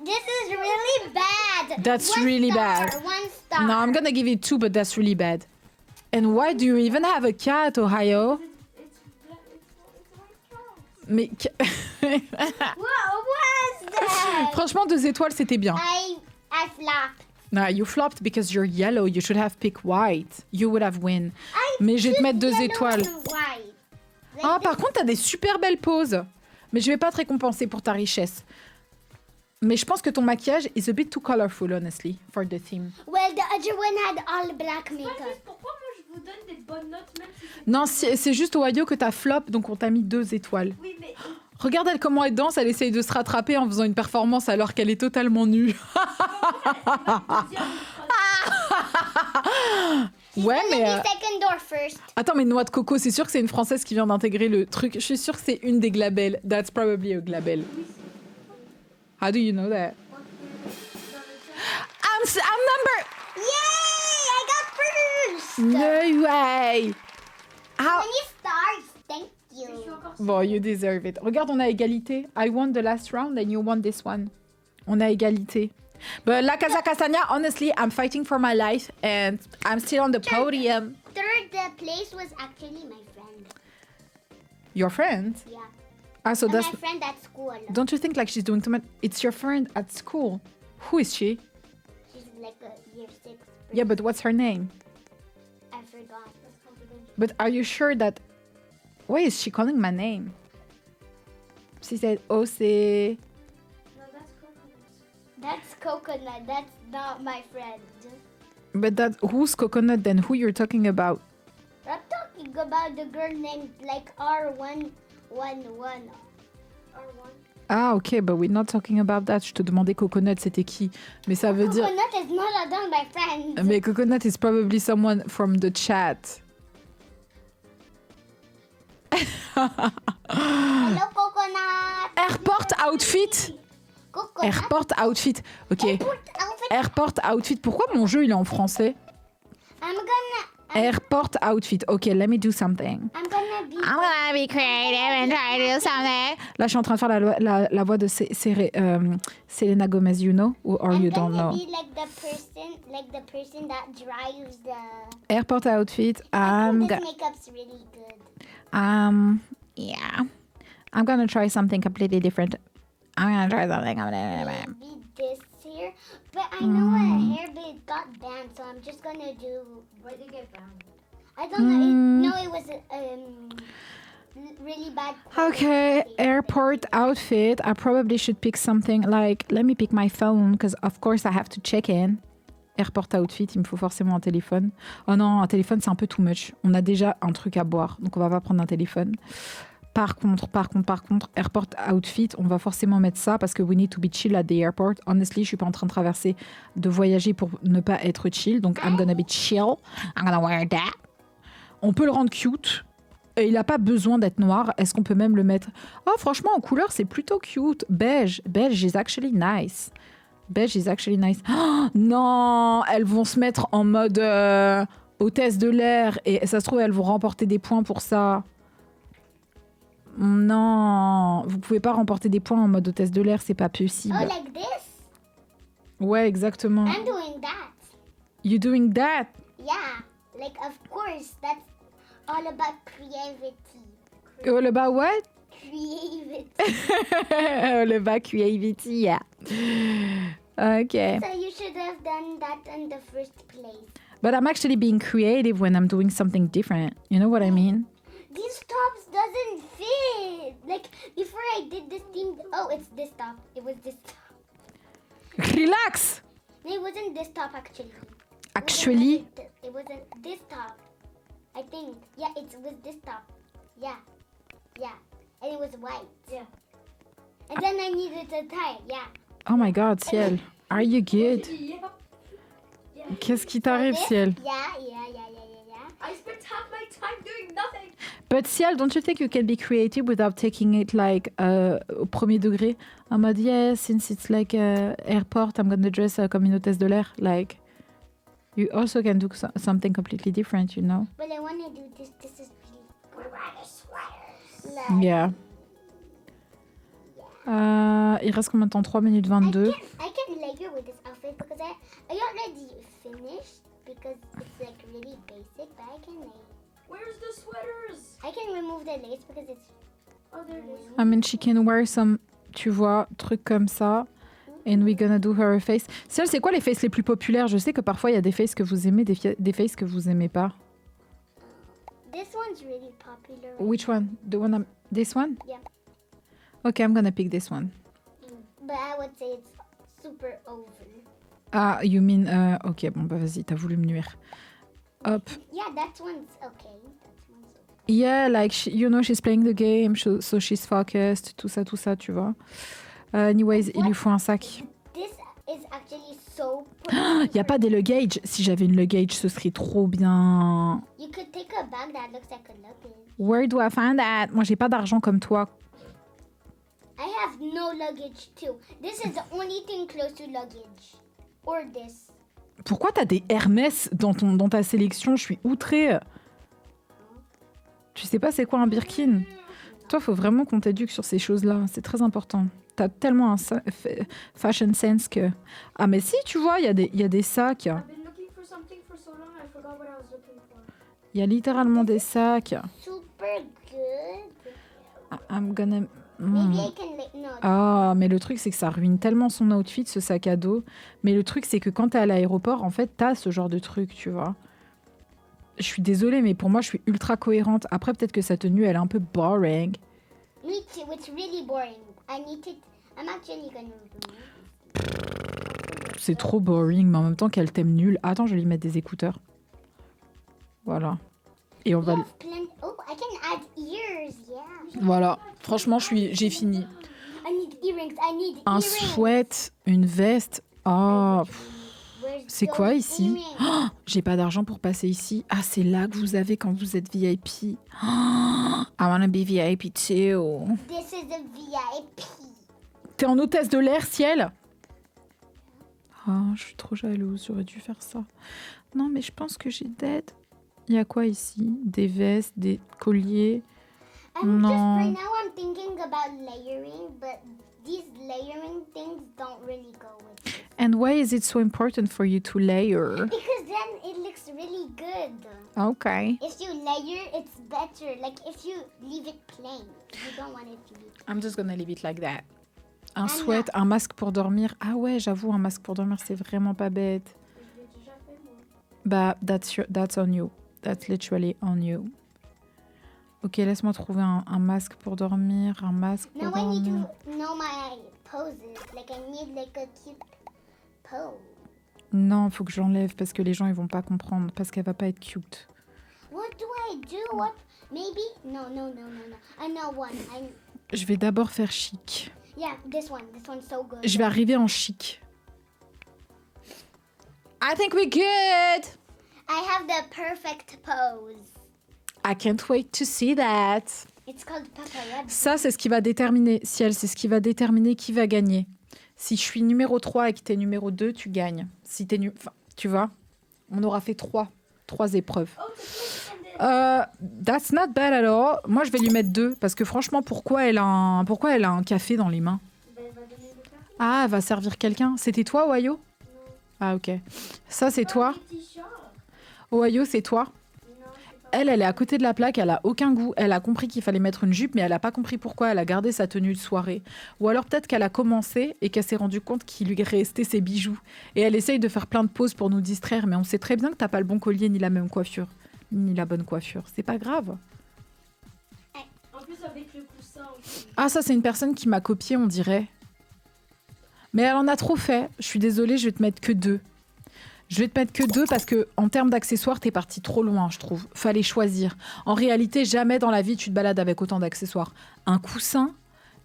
this is really bad. That's One really star, bad. 1 star. No, I'm gonna give it 2, but that's really bad. And why do you even have a cat, Ohio? It's white cat. Mais What was that? franchement, 2 étoiles, c'était bien. I flopped. Nah, you flopped because you're yellow. You should have picked white. You would have win. I Mais je vais te choose mettre 2 yellow étoiles. and white. Like Ah, this. par contre, t'as des super belles poses. Mais je vais pas te récompenser pour ta richesse. Mais je pense que ton maquillage is a bit too colorful, honestly, for the theme. Well, the other one had all black Ouais, makeup. juste pourquoi moi je vous donne des bonnes notes même si c'est... Non, c'est juste Ohio que t'as flop, donc on t'a mis 2 étoiles. Oui, mais... Regarde elle comment elle danse, elle essaye de se rattraper en faisant une performance alors qu'elle est totalement nue. Ouais, Gonna mais... be second door first. Attends, mais noix de coco, c'est sûr que c'est une Française qui vient d'intégrer le truc. Je suis sûre que c'est une des glabelles. That's probably a glabelle. How do you know that? I'm number... Yay! I got first. No way! How... 20 stars. Thank you. Bon, you deserve it. Regarde, on a égalité. I won the last round and you won this one. On a égalité. But La Casa Castaña, honestly, I'm fighting for my life and I'm still on the podium. Third place was actually my friend. Your friend? Yeah. Ah, so And that's... my friend at school. Don't you think like she's doing too much? It's your friend at school. Who is she? She's like a year 6. Yeah, but what's her name? I forgot. That's confidential. But are you sure that... Why is she calling my name? She said, oh, c'est... No, that's coconut. That's coconut. That's not my friend. But that... Who's Coconut then? Who you're talking about? I'm talking about the girl named like R111. R1. Ah, ok, but we're not talking about that. Je te demandais Coconut, c'était qui? Mais ça veut dire... Coconut is not done my friend. Mais Coconut is probably someone from the chat. Hello, coconut. Airport outfit. Coconut. Airport outfit. Ok. Airport outfit. Airport outfit. Pourquoi mon jeu il est en français? I'm gonna Airport outfit. Ok, let me do something. I'm gonna be. I'm gonna be creative and try to do something. Là, je suis en train de faire la voix de Selena Gomez, you know? Or I'm you don't gonna know? be like the person that drives the. Airport outfit. I think this makeup's really good. Yeah. I'm gonna try something completely different. I'm gonna try something completely different. Maybe this here, but I know a hairband got banned, so I'm just gonna do. Why did it get banned? I don't know. No, it was really bad. Okay, quality. airport outfit. I probably should pick something like, let me pick my phone, because of course I have to check in. Airport outfit, il me faut forcément un téléphone. Oh non, un téléphone, c'est un peu too much. On a déjà un truc à boire, donc on va pas prendre un téléphone. Par contre, airport outfit, on va forcément mettre ça parce que we need to be chill at the airport. Honestly, je suis pas en train de voyager pour ne pas être chill, donc I'm gonna be chill. I'm gonna wear that. On peut le rendre cute. Et il n'a pas besoin d'être noir. Est-ce qu'on peut même le mettre... Oh, franchement, en couleur, c'est plutôt cute. Beige. Beige is actually nice. Beige is actually nice. Oh, non, elles vont se mettre en mode hôtesse de l'air. Et ça se trouve, elles vont remporter des points pour ça. Non, vous pouvez pas remporter des points en mode hôtesse de l'air, c'est pas possible. Oh, like this? Ouais, exactement. I'm doing that. You doing that? Yeah, like of course. That's all about creativity. All about what? Creativity. All about creativity, yeah. Okay. So you should have done that in the first place. But I'm actually being creative when I'm doing something different. You know what I mean? These tops doesn't fit. Like before I did this thing. Oh, it's this top. It was this top. Relax! It wasn't this top actually. Actually? It wasn't this top. I think. Yeah, it was this top. Yeah. Yeah. And it was white. Yeah. And then I needed to tie. Yeah. Oh my god, Ciel. Are you good? Yeah. Yeah. Qu'est-ce qui t'arrive, Ciel? Yeah. I spent half my time doing nothing. But Ciel, don't you think you can be creative without taking it like au premier degré? En mode, yeah, since it's like airport, I'm gonna dress comme une hôtesse de l'air. Like, you also can do something completely different, you know? But I want to do this. This is really. We're wearing sweaters. Yeah. Il reste combien de temps? 3 minutes 22. I can layer with this outfit because I already finished because it's like really basic, but I can layer. Where's the sweaters? I can remove the lace because it's. Oh, there it is. I mean, she can wear some, tu vois, trucs comme ça. And we're gonna do her face. Ciel, c'est quoi les faces les plus populaires? Je sais que parfois il y a des faces que vous aimez, des faces que vous aimez pas. This one's really popular. Which one? The one this one? Yeah. Okay, I'm gonna pick this one. But I would say it's super over. Ah, you mean... ok, bon, bah vas-y, t'as voulu me nuire. Hop. Yeah, that one's okay. Yeah, like, you know, she's playing the game, so she's focused, tout ça, tu vois. Anyways, il lui faut un sac. This is actually so Il n'y a pas des luggage. Si j'avais une luggage, ce serait trop bien. You could take a bag that looks like a luggage. Where do I find that? Moi, j'ai pas d'argent comme toi. I have no luggage too. This is the only thing close to luggage. Or this. Pourquoi t'as des Hermès dans ta sélection? Je suis outrée. Tu sais pas c'est quoi un Birkin? Toi, faut vraiment qu'on t'éduque sur ces choses-là. C'est très important. T'as tellement un fashion sense que... Ah mais si, tu vois, il y a des sacs. I've been looking for something for so long, I forgot what I was looking for. Il y a littéralement des sacs. Super good. I'm gonna... Maybe I can no. Ah, mais le truc, c'est que ça ruine tellement son outfit, ce sac à dos. Mais le truc, c'est que quand t'es à l'aéroport, en fait, t'as ce genre de truc, tu vois. Je suis désolée, mais pour moi, je suis ultra cohérente. Après, peut-être que sa tenue, elle est un peu boring. Me too. It's really boring. I need to. I'm actually gonna remove. C'est trop boring, mais en même temps, qu'elle t'aime nulle. Attends, je vais lui mettre des écouteurs. Voilà. Et on va... You have oh, I can add ears. Yeah. Voilà. Franchement, j'ai fini. I need earrings. I need Un earrings. sweat, une veste. Oh, Where's c'est those quoi ici? earrings? Oh, j'ai pas d'argent pour passer ici. Ah, c'est là que vous avez quand vous êtes VIP. Oh, I wanna be VIP too. This is a VIP. T'es en hôtesse de l'air, ciel? Ah, je suis trop jalouse, j'aurais dû faire ça. Non, mais je pense que j'ai dead. Il y a quoi ici? Des vestes, des colliers. I'm just No. right now. I'm thinking about layering, but these layering things don't really go with it. And why is it so important for you to layer? Because then it looks really good. Okay. If you layer, it's better. Like if you leave it plain, you don't want it to be. I'm just gonna leave it like that. Un Anna. sweat, un masque pour dormir. Ah ouais, j'avoue, un masque pour dormir, c'est vraiment pas bête. Je l'ai déjà fait, moi. Bah, that's on you. That's literally on you. Ok, laisse-moi trouver un masque pour dormir, un masque pour Now I need dormir. to know my poses. Like I need like a cute pose. Non, faut que j'enlève parce que les gens ils vont pas comprendre parce qu'elle va pas être cute. What do I do? What? Maybe? No. I know one. Je vais d'abord faire chic. Yeah, this one. This one's so good. Je vais arriver en chic. I think we're good. I have the perfect pose. I can't wait to see that. It's called paparazzi. Ça, c'est ce qui va déterminer, Ciel, c'est ce qui va déterminer qui va gagner. Si je suis numéro 3 et que t'es numéro 2, tu gagnes. Si t'es enfin, tu vois, on aura fait trois épreuves. Oh, c'est quoi, That's not bad at all. Moi, je vais lui mettre 2 parce que franchement, pourquoi elle a un café dans les mains? Ben, elle va donner le café. Ah, elle va servir quelqu'un. C'était toi, Wayo? Ah, ok. Ça, c'est toi. Petit t-shirt. Wayo, c'est toi. Non, c'est pas. Elle est à côté de la plaque, elle a aucun goût. Elle a compris qu'il fallait mettre une jupe, mais elle a pas compris pourquoi. Elle a gardé sa tenue de soirée. Ou alors peut-être qu'elle a commencé et qu'elle s'est rendue compte qu'il lui restait ses bijoux. Et elle essaye de faire plein de pauses pour nous distraire, mais on sait très bien que t'as pas le bon collier ni la même coiffure, ni la bonne coiffure. C'est pas grave. En plus, avec le coussin aussi. Ah, ça, c'est une personne qui m'a copié, on dirait. Mais elle en a trop fait. Je suis désolée, je vais te mettre que 2. Je vais te mettre que 2 parce que en termes d'accessoires, t'es parti trop loin, je trouve. Fallait choisir. En réalité, jamais dans la vie tu te balades avec autant d'accessoires. Un coussin,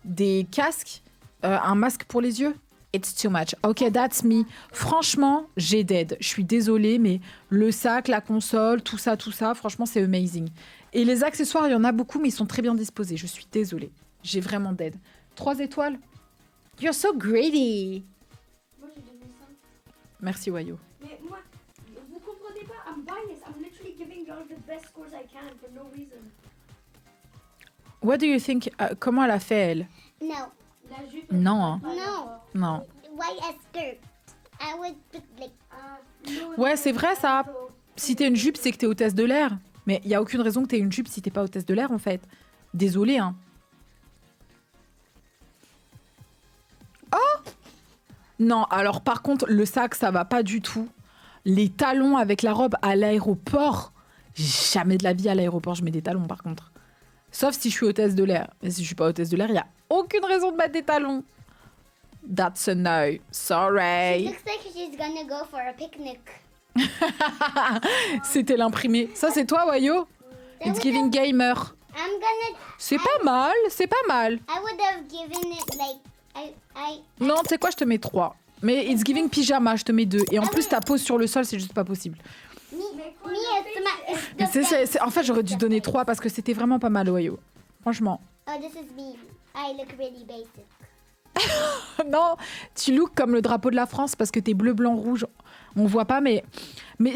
des casques, un masque pour les yeux. It's too much. Ok, that's me. Franchement, j'ai dead. Je suis désolée, mais le sac, la console, tout ça, franchement, c'est amazing. Et les accessoires, il y en a beaucoup, mais ils sont très bien disposés. Je suis désolée. J'ai vraiment dead. 3 étoiles. You're so greedy. Moi, j'ai donné ça. Merci, Wayo. Mais moi, vous comprenez pas, I'm biased. I'm literally giving y'all the best scores I can for no reason. What do you think? Comment elle a fait, elle? No. La jupe. Non, hein. Non. White as skirt. I would put like. Ouais, c'est vrai, ça. Si t'es une jupe, c'est que t'es hôtesse de l'air. Mais il y a aucune raison que t'aies une jupe si t'es pas hôtesse de l'air, en fait. Désolée, hein. Oh! Non, alors par contre, le sac, ça va pas du tout. Les talons avec la robe à l'aéroport. Jamais de la vie à l'aéroport, je mets des talons, par contre. Sauf si je suis hôtesse de l'air. Mais si je suis pas hôtesse de l'air, il y a aucune raison de mettre des talons. That's a no. Sorry. Looks like she's gonna go for a picnic. C'était l'imprimé. Ça, c'est toi, Wayo? It's giving gamer. I'm gonna. C'est pas mal, c'est pas mal. I would have given it like. I. Non, tu sais quoi, je te mets 3. Mais it's giving pyjama, je te mets 2. Et en plus, ta pose sur le sol, c'est juste pas possible. Me, Mais quoi, me, la it's fête, the best. En fait, j'aurais dû donner 3 parce que c'était vraiment pas mal, Ohio. Franchement. Oh, this is me. I look really basic. Non, tu looks comme le drapeau de la France parce que t'es bleu, blanc, rouge. On voit pas, mais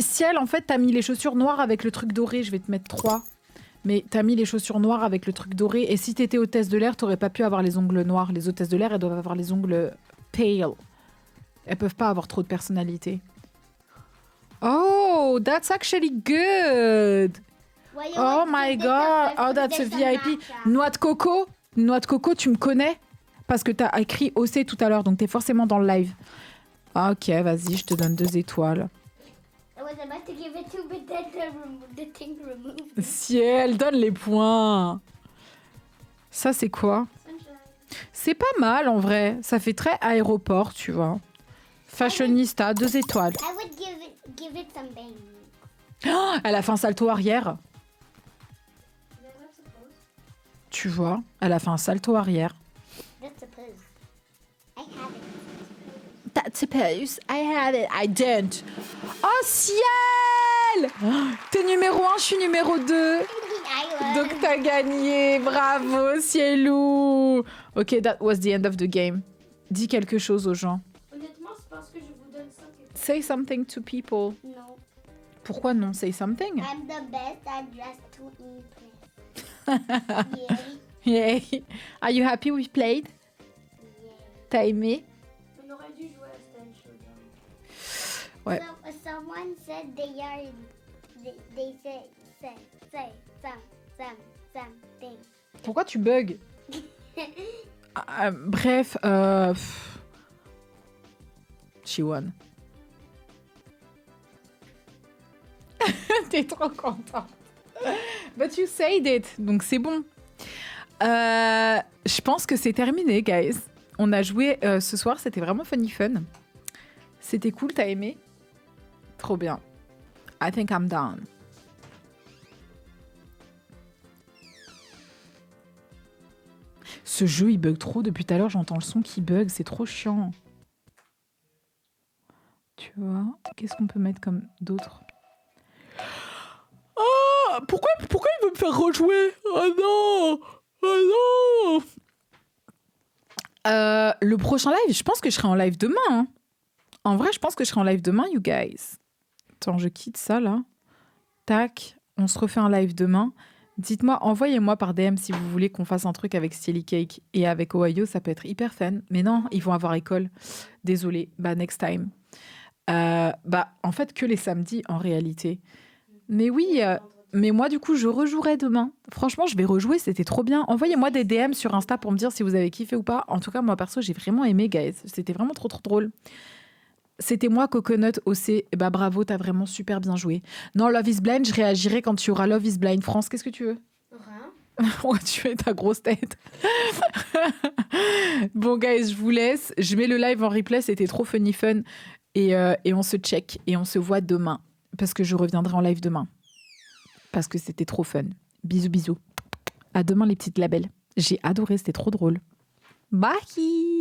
Ciel, en fait, t'as mis les chaussures noires avec le truc doré. Je vais te mettre 3. Mais t'as mis les chaussures noires avec le truc doré. Et si t'étais hôtesse de l'air, t'aurais pas pu avoir les ongles noirs. Les hôtesses de l'air, elles doivent avoir les ongles pale. Elles peuvent pas avoir trop de personnalité. Oh, that's actually good. Well, you Oh want to my do this god. first Oh, because that's a there's some VIP. matcha. Noix de coco. Noix de coco, tu me connais parce que t'as écrit OC tout à l'heure, donc t'es forcément dans le live. Ok, vas-y, je te donne 2 étoiles. I was about to give it 2, but then the thing removed it. Ciel, donne les points. Ça, c'est quoi? Sunshine. C'est pas mal en vrai. Ça fait très aéroport, tu vois. Fashionista, 2 étoiles. I would give it some bang. Oh, elle a fait un salto arrière. They're not supposed. Tu vois, elle a fait un salto arrière. That's a pose. I have it. That's a pose. I had it. I don't. Oh, ciel! T'es numéro 1, je suis numéro 2. I was. Donc t'as gagné. Bravo, cielou. Ok, that was the end of the game. Dis quelque chose aux gens. Honnêtement, c'est parce que je vous donne 5 étoiles. Say something to people. No. Pourquoi non? Say something. I'm the best at just to impress. Yeah. Yay. Are you happy we played? Yeah. T'as aimé? On aurait dû jouer à Stan Showdown. Ouais. Someone said they are. They say something. Pourquoi tu bugs? Bref, she won. T'es trop contente. But you said it, donc c'est bon. Je pense que c'est terminé, guys. On a joué ce soir, c'était vraiment funny fun. C'était cool, t'as aimé? Trop bien. I think I'm down. Ce jeu, il bug trop. Depuis tout à l'heure, j'entends le son qui bug. C'est trop chiant. Tu vois? Qu'est-ce qu'on peut mettre comme d'autres? Oh, pourquoi il veut me faire rejouer? Oh non! Oh non! Le prochain live, je pense que je serai en live demain. Hein. En vrai, je pense que je serai en live demain, you guys. Attends, je quitte ça, là. Tac, on se refait un live demain. Dites-moi, envoyez-moi par DM si vous voulez qu'on fasse un truc avec Steely Cake et avec Ohio, ça peut être hyper fun. Mais non, ils vont avoir école. Désolée, bah next time. En fait, que les samedis, en réalité. Mais oui, mais moi, du coup, je rejouerai demain. Franchement, je vais rejouer, c'était trop bien. Envoyez-moi des DM sur Insta pour me dire si vous avez kiffé ou pas. En tout cas, moi, perso, j'ai vraiment aimé, guys. C'était vraiment trop, trop drôle. C'était moi, Coconut, OC. Bah, bravo, t'as vraiment super bien joué. Non, Love is Blind, je réagirai quand tu auras Love is Blind France. Qu'est-ce que tu veux? Rien. Ouais, tu es ta grosse tête. Bon, guys, je vous laisse. Je mets le live en replay, c'était trop funny fun. Et on se check et on se voit demain. Parce que je reviendrai en live demain. Parce que c'était trop fun. Bisous, bisous. À demain, les petites labels. J'ai adoré, c'était trop drôle. Bye!